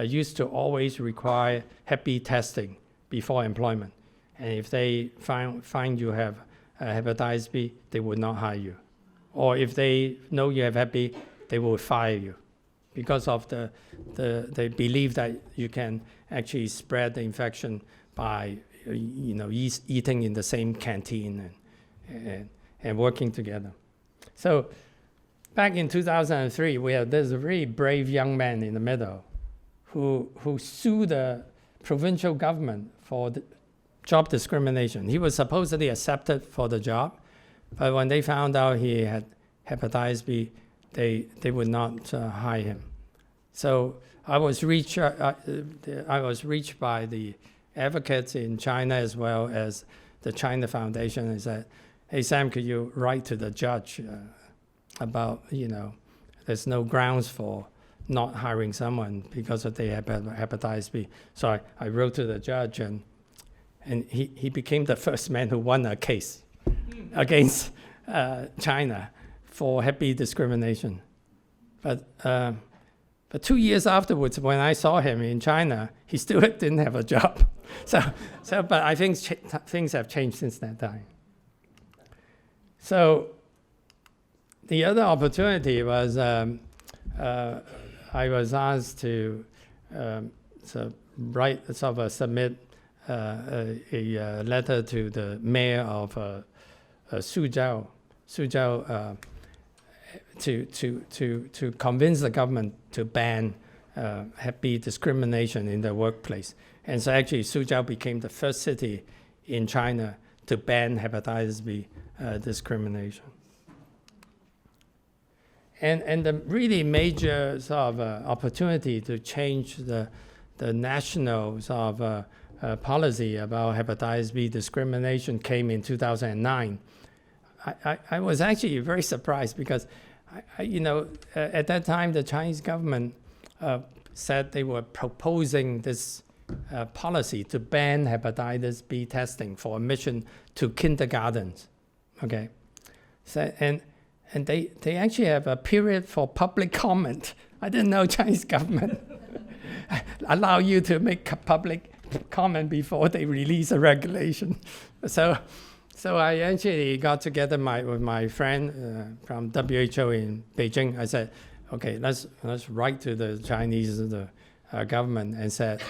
Speaker 2: used to always require Hep B testing before employment. And if they find you have hepatitis B, they would not hire you. Or if they know you have Hep B, they will fire you because of they believe that you can actually spread the infection by eating in the same canteen and working together. So back in 2003, we had this very brave young man in the middle who sued the provincial government for job discrimination. He was supposedly accepted for the job, but when they found out he had hepatitis B, they would not hire him. So I was reached by the advocates in China as well as the China Foundation and said, "Hey Sam, could you write to the judge about there's no grounds for not hiring someone because of they have hepatitis B. So I wrote to the judge, and he became the first man who won a case against China for Hep B discrimination. But 2 years afterwards, when I saw him in China, he still didn't have a job. But I think things have changed since that time. So the other opportunity was I was asked to submit a letter to the mayor of Suzhou to convince the government to ban Hep B discrimination in the workplace. And so actually Suzhou became the first city in China to ban hepatitis B discrimination. And the really major sort of opportunity to change the national sort of policy about hepatitis B discrimination came in 2009. I was actually very surprised because, at that time the Chinese government said they were proposing this policy to ban hepatitis B testing for admission to kindergartens. Okay, so and they actually have a period for public comment. I didn't know Chinese government allow you to make public comment before they release a regulation. So I actually got together with my friend from WHO in Beijing. I said, okay, let's write to the Chinese government and said,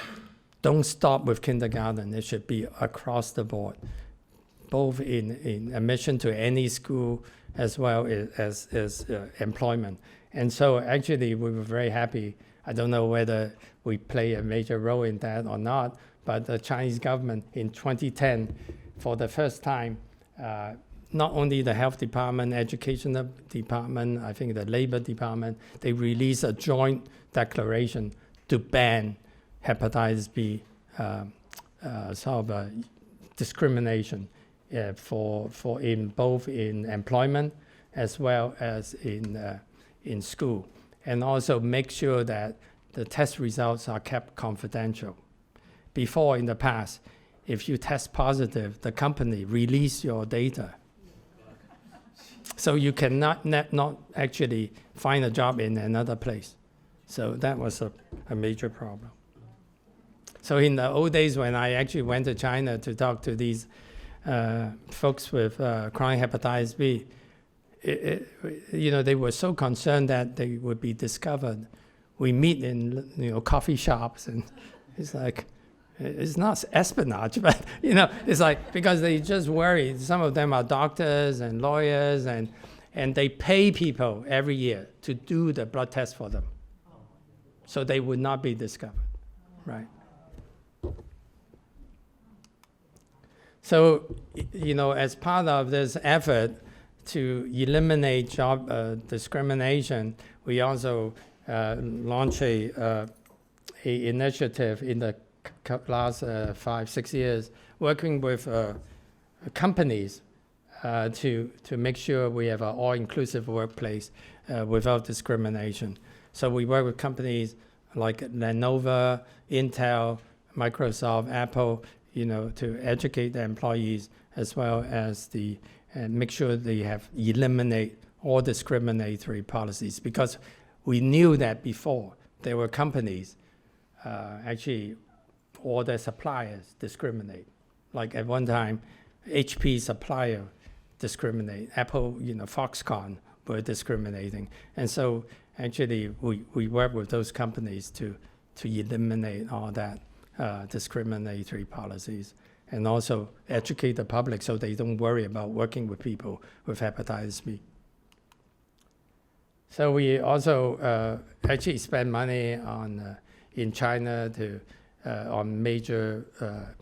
Speaker 2: don't stop with kindergarten. It should be across the board, both in admission to any school as well as employment. And so actually we were very happy. I don't know whether we play a major role in that or not, but the Chinese government in 2010, for the first time, not only the health department, education department, I think the labor department, they released a joint declaration to ban hepatitis B discrimination for in both in employment as well as in school, and also make sure that the test results are kept confidential. Before, in the past, if you test positive, the company release your data, so you cannot not actually find a job in another place. So that was a major problem. So in the old days, when I actually went to China to talk to these folks with chronic hepatitis B, they were so concerned that they would be discovered. We meet in coffee shops, and it's like, it's not espionage, but it's like, because they just worry. Some of them are doctors and lawyers, and they pay people every year to do the blood test for them, so they would not be discovered, right? So, as part of this effort to eliminate job discrimination, we also launched a initiative in the last 5-6 years, working with companies to make sure we have an all-inclusive workplace without discrimination. So we work with companies like Lenovo, Intel, Microsoft, Apple, to educate the employees, as well as make sure they eliminate all discriminatory policies. Because we knew that before, there were companies, actually, all their suppliers discriminate. Like at one time, HP supplier discriminate, Apple, Foxconn were discriminating. And so actually, we work with those companies to eliminate all that discriminatory policies, and also educate the public so they don't worry about working with people with hepatitis B. So we also actually spend money in China on major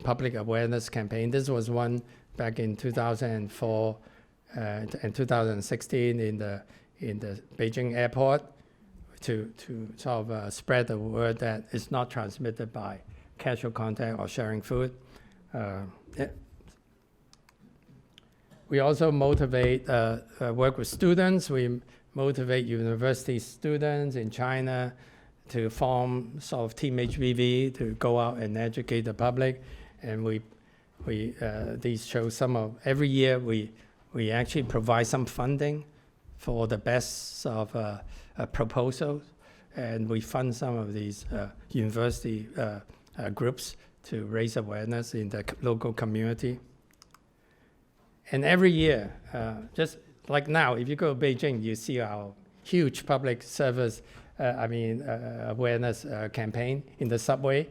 Speaker 2: public awareness campaign. This was one back in 2004 and 2016 in the Beijing airport to sort of spread the word that it's not transmitted by casual contact or sharing food. We also motivate work with students. We motivate university students in China to form sort of Team HBV to go out and educate the public. And these show some of, every year we actually provide some funding for the best of proposals, and we fund some of these university groups to raise awareness in the local community. And every year, just like now, if you go to Beijing, you see our huge public service, awareness campaign in the subway.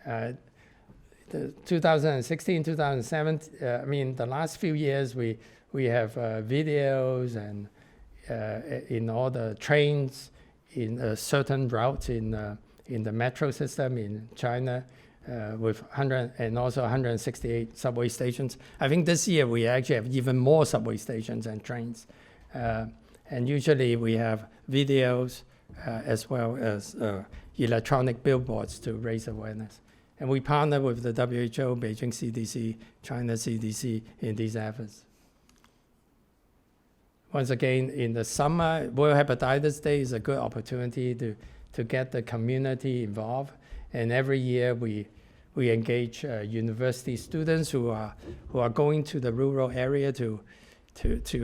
Speaker 2: The 2016, 2017, the last few years, we have videos and in all the trains, in certain routes in the metro system in China, with 100 and also 168 subway stations. I think this year we actually have even more subway stations and trains. And usually we have videos as well as electronic billboards to raise awareness. And we partner with the WHO, Beijing CDC, China CDC in these efforts. Once again, in the summer, World Hepatitis Day is a good opportunity to get the community involved. And every year we engage university students who are going to the rural area to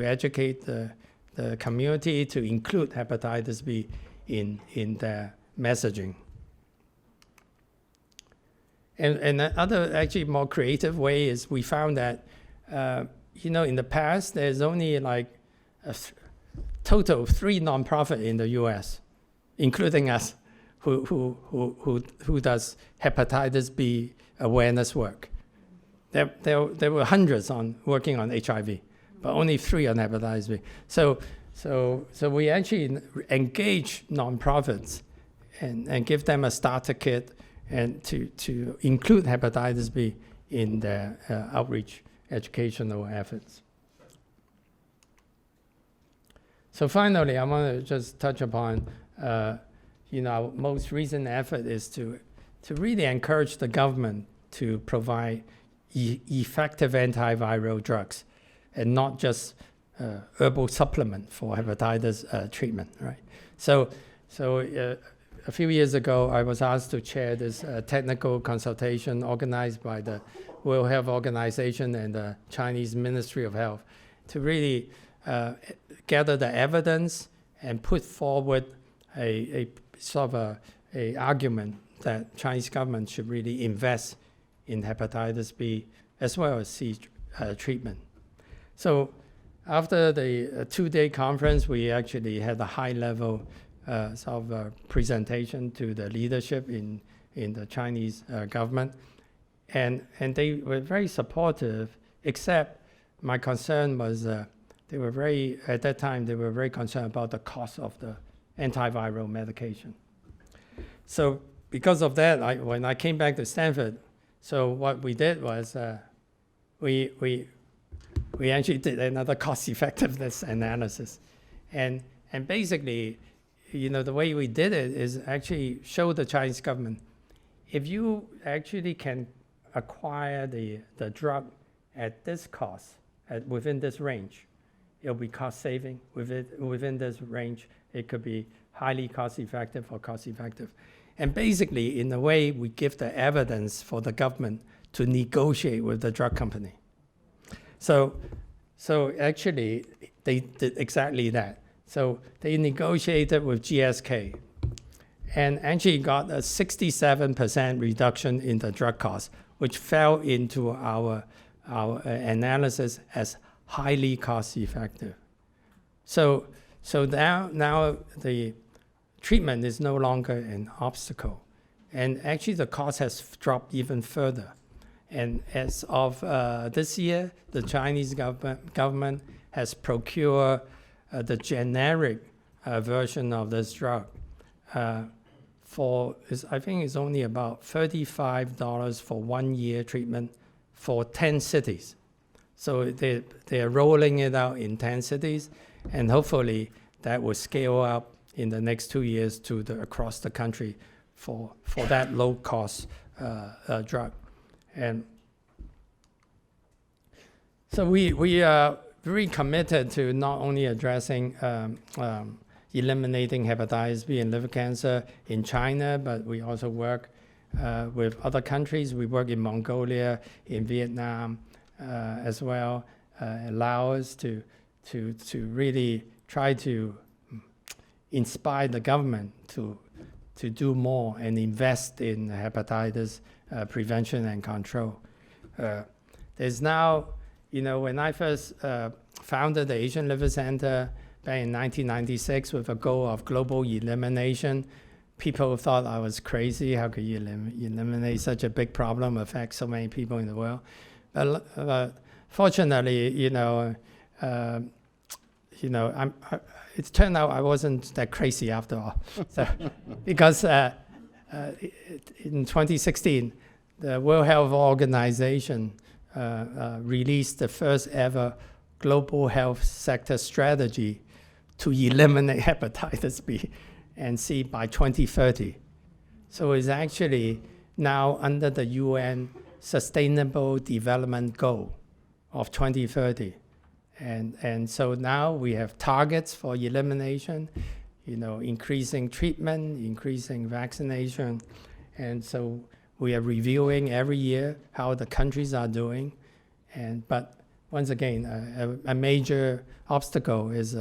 Speaker 2: educate the community to include hepatitis B in their messaging. And another actually more creative way is we found that in the past there's only like a total of 3 nonprofits in the U.S., including us, who does hepatitis B awareness work. There were hundreds working on HIV, but only 3 on hepatitis B. So we actually engage nonprofits and give them a starter kit and to include hepatitis B in their outreach educational efforts. So finally, I want to just touch upon, our most recent effort is to really encourage the government to provide effective antiviral drugs and not just herbal supplement for hepatitis treatment, right? So a few years ago, I was asked to chair this technical consultation organized by the World Health Organization and the Chinese Ministry of Health to really gather the evidence and put forward a sort of a argument that Chinese government should really invest in hepatitis B as well as C treatment. So after the 2-day conference, we actually had a high-level sort of presentation to the leadership in the Chinese government, and they were very supportive. Except my concern was at that time they were very concerned about the cost of the antiviral medication. So because of that, when I came back to Stanford, so what we did was we actually did another cost effectiveness analysis, and basically, the way we did it is actually show the Chinese government, if you actually can acquire the drug at this cost, within this range, it'll be cost saving. Within this range, it could be highly cost effective or cost effective. And basically, in a way, we give the evidence for the government to negotiate with the drug company. So actually, they did exactly that. So they negotiated with GSK and actually got a 67% reduction in the drug cost, which fell into our analysis as highly cost effective. So now the treatment is no longer an obstacle. And actually the cost has dropped even further. And as of this year, the Chinese government has procured the generic version of this drug I think it's only about $35 for 1 year treatment for 10 cities. So they're rolling it out in 10 cities, and hopefully that will scale up in the next 2 years to across the country for that low cost drug. And so we are very committed to not only addressing eliminating hepatitis B and liver cancer in China, but we also work with other countries. We work in Mongolia, in Vietnam as well, allow us to really try to inspire the government to do more and invest in hepatitis prevention and control. There's now, when I first founded the Asian Liver Center back in 1996 with a goal of global elimination, people thought I was crazy. How could you eliminate such a big problem, affect so many people in the world? But fortunately, it turned out I wasn't that crazy after all. So, because in 2016, the World Health Organization released the first ever global health sector strategy to eliminate hepatitis B and C by 2030. So it's actually now under the UN Sustainable Development Goal of 2030. And so now we have targets for elimination, increasing treatment, increasing vaccination. And so we are reviewing every year how the countries are doing. But once again, a major obstacle is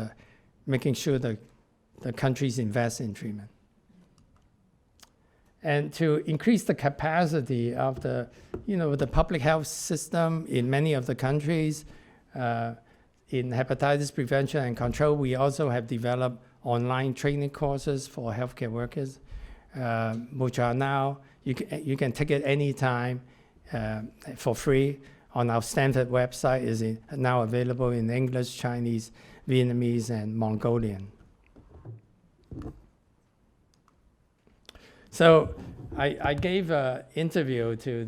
Speaker 2: making sure that the countries invest in treatment. And to increase the capacity of the public health system in many of the countries, in hepatitis prevention and control, we also have developed online training courses for healthcare workers, which are now, you can take it anytime for free on our Stanford website. Is now available in English, Chinese, Vietnamese, and Mongolian. So I gave an interview to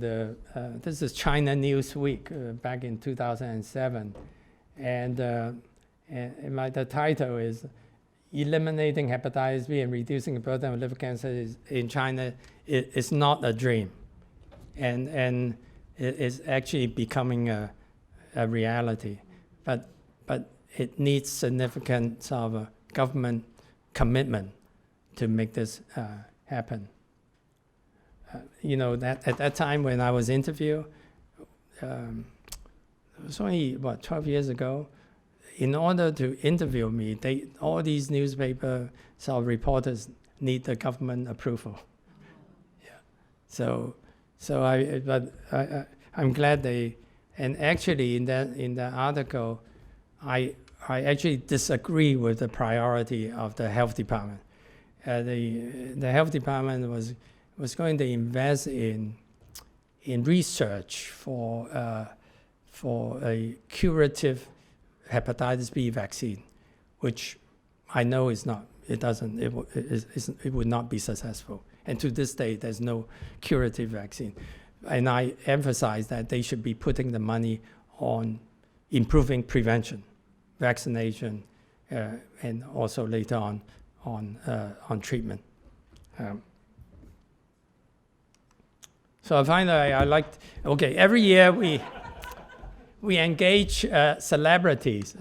Speaker 2: this is China Newsweek back in 2007. And the title is Eliminating Hepatitis B and Reducing the Burden of Liver Cancer in China is not a dream. And it is actually becoming a reality. But it needs significant sort of government commitment to make this happen. That at that time when I was interviewed, it was only, 12 years ago. In order to interview me, all these newspaper reporters need the government approval. Yeah. I'm glad and actually in that article, I actually disagree with the priority of the health department. The health department was going to invest in research for a curative hepatitis B vaccine, which I know is not. It would not be successful. And to this day, there's no curative vaccine. And I emphasize that they should be putting the money on improving prevention, vaccination, and also later on treatment. So finally, every year we engage celebrities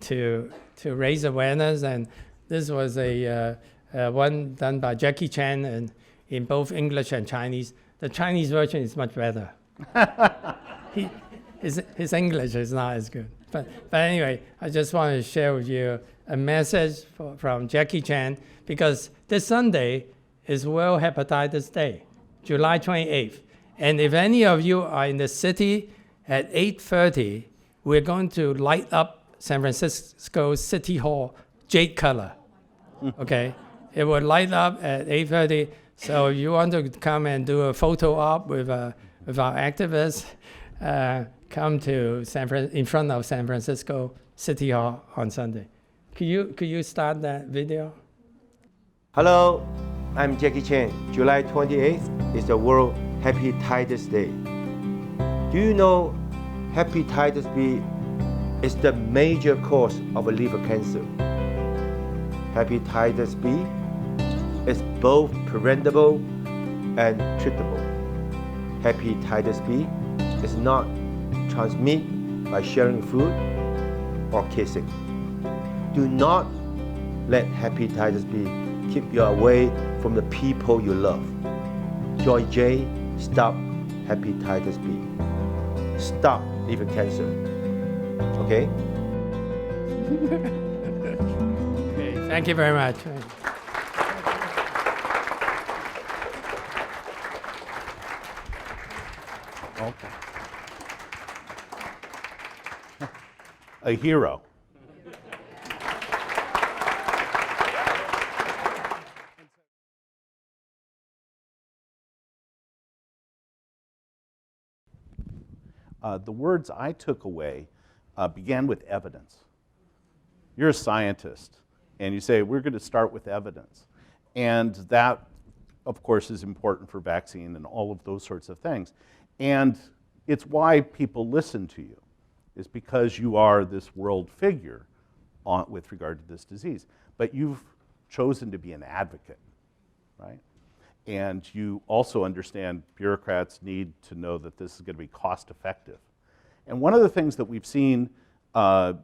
Speaker 2: to raise awareness, and this was a one done by Jackie Chan and in both English and Chinese. The Chinese version is much better. His English is not as good. But anyway, I just want to share with you a message from Jackie Chan, because this Sunday is World Hepatitis Day, July 28th. And if any of you are in the city at 8:30, we're going to light up San Francisco City Hall jade color. Okay? It will light up at 8:30. So if you want to come and do a photo op with our activists, come to in front of San Francisco City Hall on Sunday. Could you start that video?
Speaker 3: Hello, I'm Jackie Chan. July 28th is the World Hepatitis Day. Do you know hepatitis B is the major cause of liver cancer? Hepatitis B is both preventable and treatable. Hepatitis B is not transmitted by sharing food, or kissing. Do not let hepatitis B keep you away from the people you love. Joy J, stop hepatitis B. Stop liver cancer. Okay?
Speaker 2: Okay, thank you very much.
Speaker 1: Okay. A hero. The words I took away began with evidence. You're a scientist, and you say, we're going to start with evidence. And that, of course, is important for vaccine and all of those sorts of things. And it's why people listen to you, is because you are this world figure with regard to this disease. But you've chosen to be an advocate, right? And you also understand bureaucrats need to know that this is going to be cost effective. And one of the things that we've seen, the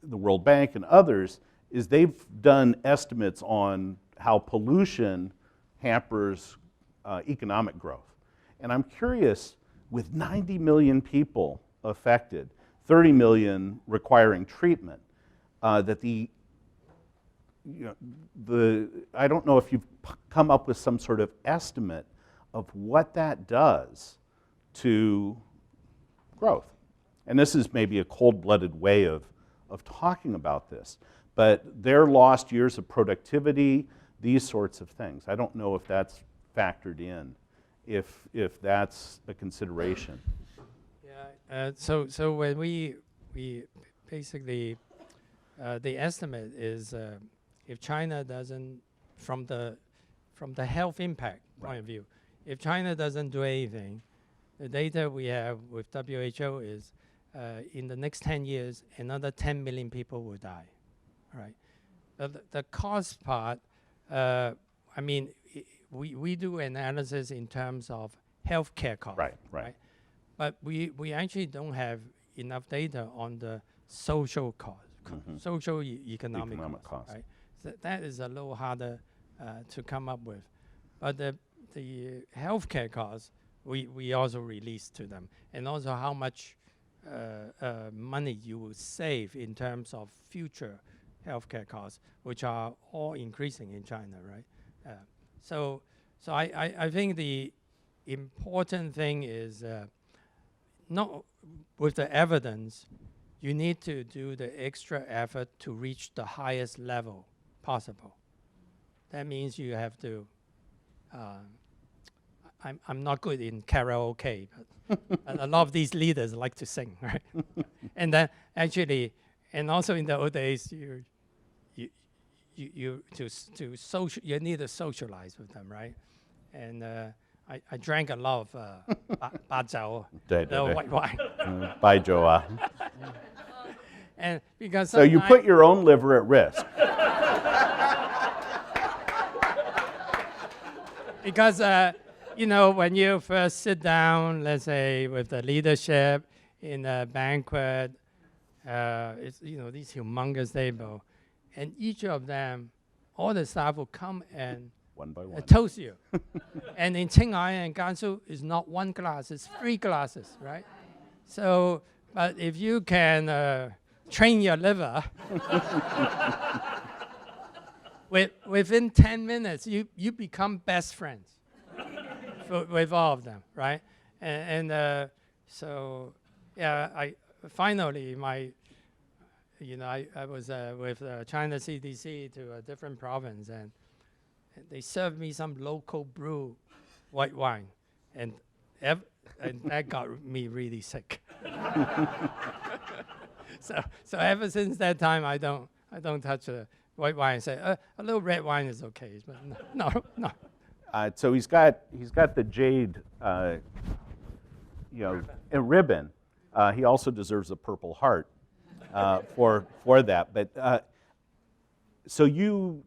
Speaker 1: World Bank and others, is they've done estimates on how pollution hampers economic growth. And I'm curious, with 90 million people affected, 30 million requiring treatment, that I don't know if you've come up with some sort of estimate of what that does to growth. And this is maybe a cold-blooded way of talking about this, but their lost years of productivity, these sorts of things. I don't know if that's factored in, if that's a consideration.
Speaker 2: Yeah. So when we basically the estimate is if China doesn't, from the health impact point of view, if China doesn't do anything, the data we have with WHO is in the next 10 years, another 10 million people will die, right? The cost part, I mean, we do analysis in terms of healthcare costs, right? But we actually don't have enough data on the social cost, social economic cost, right? So that is a little harder to come up with. But the healthcare costs, we also release to them, and also how much money you will save in terms of future healthcare costs, which are all increasing in China, right? So I think the important thing is not with the evidence, you need to do the extra effort to reach the highest level possible. That means you have to, I'm not good in karaoke, but a lot of these leaders like to sing, right? And then actually, and also in the old days, you need to socialize with them, right? And I drank a lot of 白酒, the white wine.
Speaker 1: 白酒啊.
Speaker 2: And because
Speaker 1: so you put your own liver at risk.
Speaker 2: Because you know, when you first sit down, let's say with the leadership in a banquet, it's, you know, these humongous table, and each of them, all the staff will come and
Speaker 1: one by one
Speaker 2: toast you. And in Qinghai and Gansu, it's not one glass, it's 3 glasses, right? So, but if you can train your liver, within 10 minutes, you become best friends with all of them, right? And so, yeah, I finally, I was with China CDC to a different province, and they served me some local brew white wine, and that got me really sick. So ever since that time, I don't touch the white wine. I say a little red wine is okay, but no.
Speaker 1: So he's got the jade, a ribbon. He also deserves a Purple Heart for that. But so you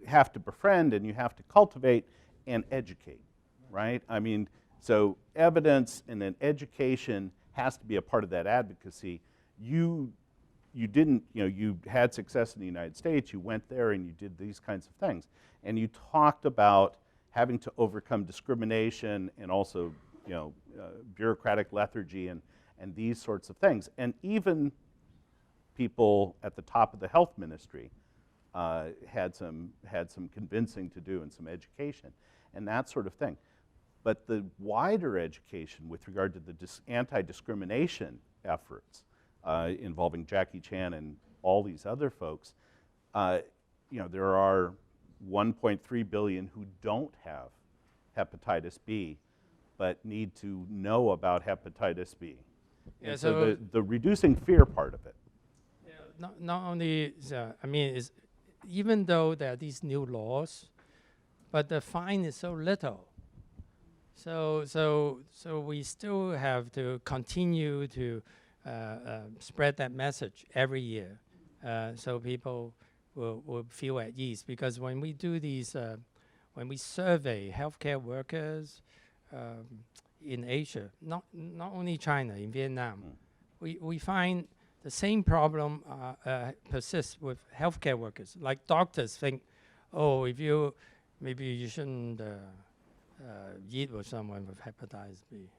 Speaker 1: have to befriend and you have to cultivate and educate, right? I mean, so evidence and then education has to be a part of that advocacy. You you didn't, you had success in the United States, you went there and you did these kinds of things. And you talked about having to overcome discrimination and also, bureaucratic lethargy and these sorts of things. And even people at the top of the health ministry had some convincing to do and some education and that sort of thing. But the wider education with regard to the anti-discrimination efforts involving Jackie Chan and all these other folks, there are 1.3 billion who don't have hepatitis B, but need to know about hepatitis B.
Speaker 2: Yeah,
Speaker 1: And
Speaker 2: so
Speaker 1: the reducing fear part of it.
Speaker 2: Yeah, not only, even though there are these new laws, but the fine is so little. So we still have to continue to spread that message every year, so people will feel at ease. Because when we do these, when we survey healthcare workers in Asia, not only China, in Vietnam, we find the same problem persists with healthcare workers. Like doctors think, oh, maybe you shouldn't eat with someone with hepatitis B,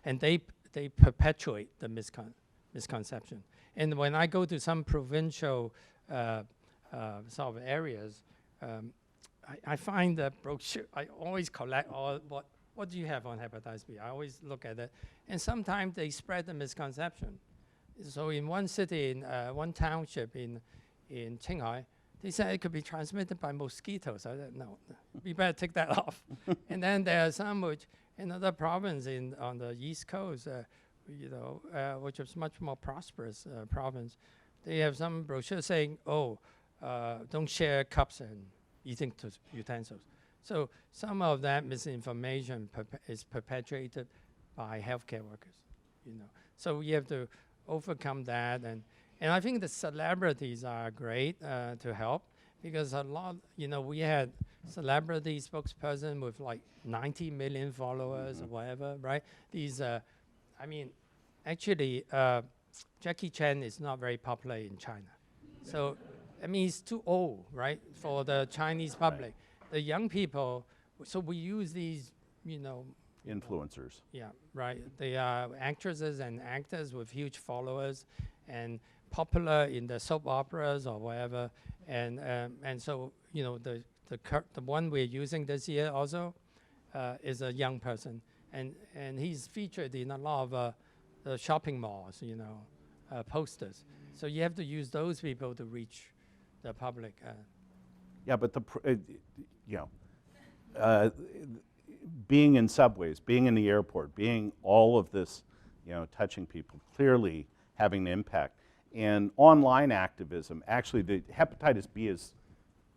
Speaker 2: and they perpetuate the misconception. And when I go to some provincial sort of areas, I find the brochure. I always collect all what do you have on hepatitis B. I always look at it, and sometimes they spread the misconception. So in one city, in one township in Qinghai, they said it could be transmitted by mosquitoes. I said, no, we better take that off. And then there are some which, in other province on the East Coast, which is much more prosperous province, they have some brochure saying, don't share cups and eating utensils. So some of that misinformation is perpetuated by healthcare workers, So you have to overcome that, and I think the celebrities are great to help, because a lot, we had celebrity spokesperson with like 90 million followers or whatever, right? These, actually, Jackie Chan is not very popular in China. So, he's too old, right, for the Chinese public. Right. The young people, so we use these,
Speaker 1: influencers.
Speaker 2: Yeah, right. They are actresses and actors with huge followers and popular in the soap operas or whatever. And so, the one we're using this year also is a young person. And he's featured in a lot of the shopping malls, posters. So you have to use those people to reach the public.
Speaker 1: Yeah, but being in subways, being in the airport, being all of this, touching people, clearly having an impact. And online activism, actually the hepatitis B is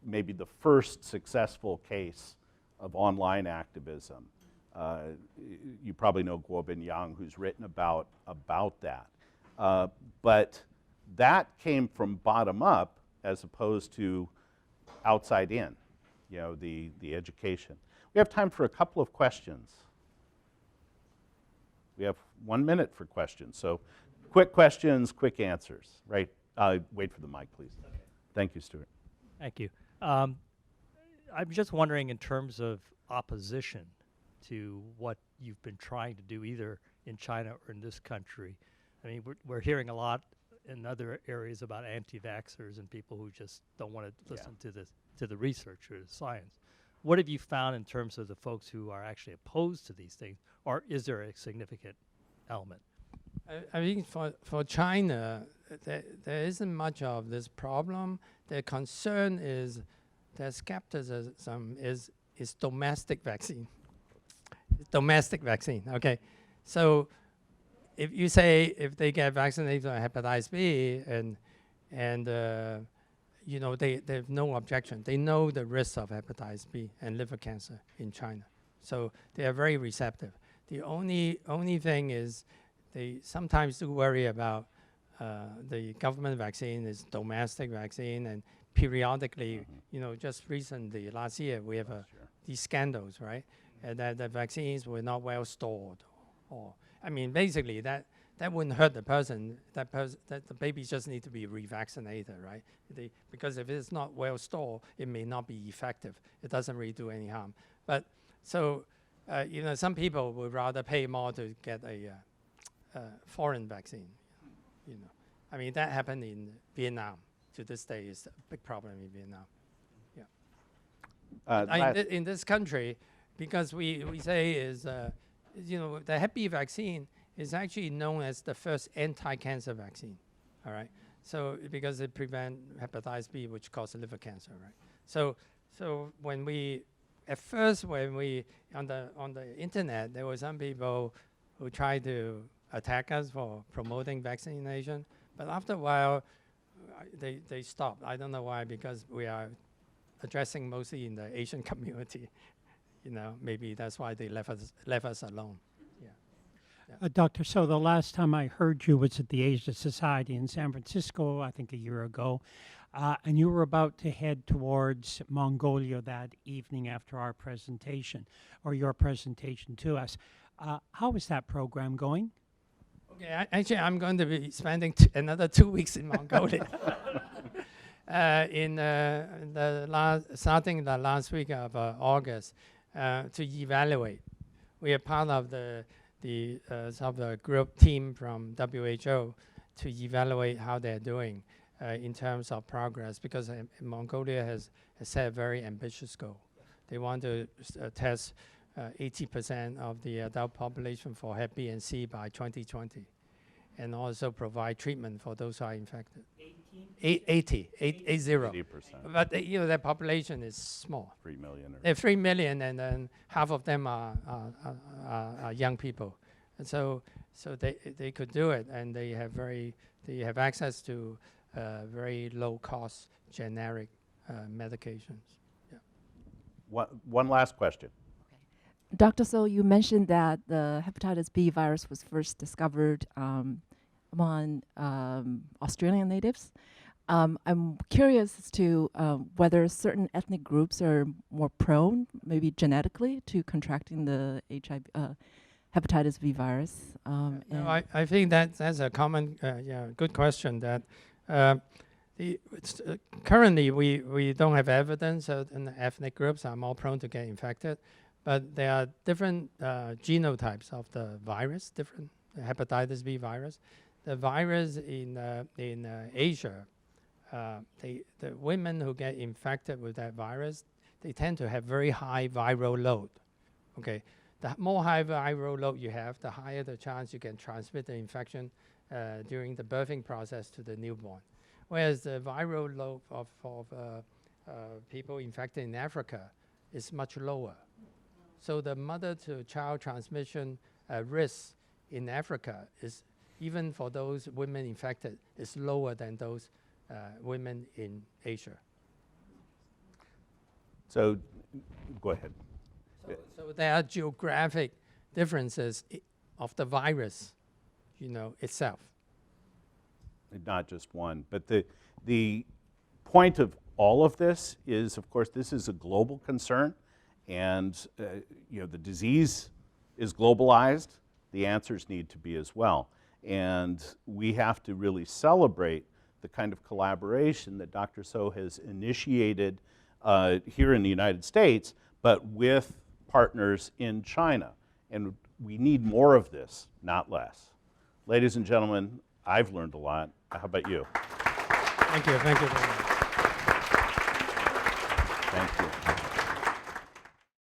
Speaker 1: maybe the first successful case of online activism. You probably know Guo Binyang, who's written about that. But that came from bottom up as opposed to outside in, the education. We have time for a couple of questions. We have 1 minute for questions. So quick questions, quick answers, right? Wait for the mic, please. Okay. Thank you, Stuart.
Speaker 4: Thank you. I'm just wondering, in terms of opposition to what you've been trying to do either in China or in this country. We're hearing a lot in other areas about anti-vaxxers and people who just don't want to listen to the research or the science. What have you found in terms of the folks who are actually opposed to these things, or is there a significant element?
Speaker 2: I think for China, there isn't much of this problem. The concern is, their skepticism is domestic vaccine. Domestic vaccine, okay. So if you say if they get vaccinated for hepatitis B and they have no objection. They know the risks of hepatitis B and liver cancer in China. So they are very receptive. The only thing is they sometimes do worry about the government vaccine is domestic vaccine, and periodically, just recently, last year, we have these scandals, right? And that the vaccines were not well stored. Basically, that that wouldn't hurt the person. That the baby just need to be revaccinated, right? Because if it's not well stored, it may not be effective. It doesn't really do any harm. But so, some people would rather pay more to get a foreign vaccine. I mean, that happened in Vietnam. To this day, is a big problem in Vietnam. Yeah. In this country, because we say is, the Hep B vaccine is actually known as the first anti-cancer vaccine, all right? So because it prevents hepatitis B, which causes liver cancer, right? So when we on the internet, there were some people who tried to attack us for promoting vaccination, but after a while, they stopped. I don't know why, because we are addressing mostly in the Asian community. Maybe that's why they left us alone.
Speaker 5: Dr. So, the last time I heard you was at the Asia Society in San Francisco, I think a year ago, and you were about to head towards Mongolia that evening after our presentation, or your presentation to us. How is that program going?
Speaker 2: Okay, actually, I'm going to be spending another 2 weeks in Mongolia. Starting the last week of August, to evaluate. We are part of the group team from WHO to evaluate how they're doing in terms of progress, because Mongolia has set a very ambitious goal. They want to test 80% of the adult population for Hep B and C by 2020, and also provide treatment for those who are infected. 80. But their population is small.
Speaker 1: 3 million.
Speaker 2: They're 3 million, and then half of them are young people, and so they could do it, and they have access to very low cost generic medications. Yeah.
Speaker 1: One last question.
Speaker 6: Dr. So, you mentioned that the hepatitis B virus was first discovered among Australian natives. I'm curious as to whether certain ethnic groups are more prone, maybe genetically, to contracting the hepatitis B virus.
Speaker 2: No, I think that's a common, good question. That currently we don't have evidence that ethnic groups are more prone to get infected, but there are different genotypes of the virus, different hepatitis B virus. The virus in Asia, the women who get infected with that virus, they tend to have very high viral load. Okay, the more high viral load you have, the higher the chance you can transmit the infection during the birthing process to the newborn. Whereas the viral load of people infected in Africa is much lower. So the mother-to-child transmission risk in Africa is, even for those women infected, is lower than those women in Asia.
Speaker 1: So, go ahead.
Speaker 2: So there are geographic differences of the virus, itself.
Speaker 1: Not just one, but the point of all of this is, of course, this is a global concern, and the disease is globalized. The answers need to be as well, and we have to really celebrate the kind of collaboration that Dr. So has initiated here in the United States, but with partners in China, and we need more of this, not less. Ladies and gentlemen, I've learned a lot. How about you?
Speaker 2: Thank you very much.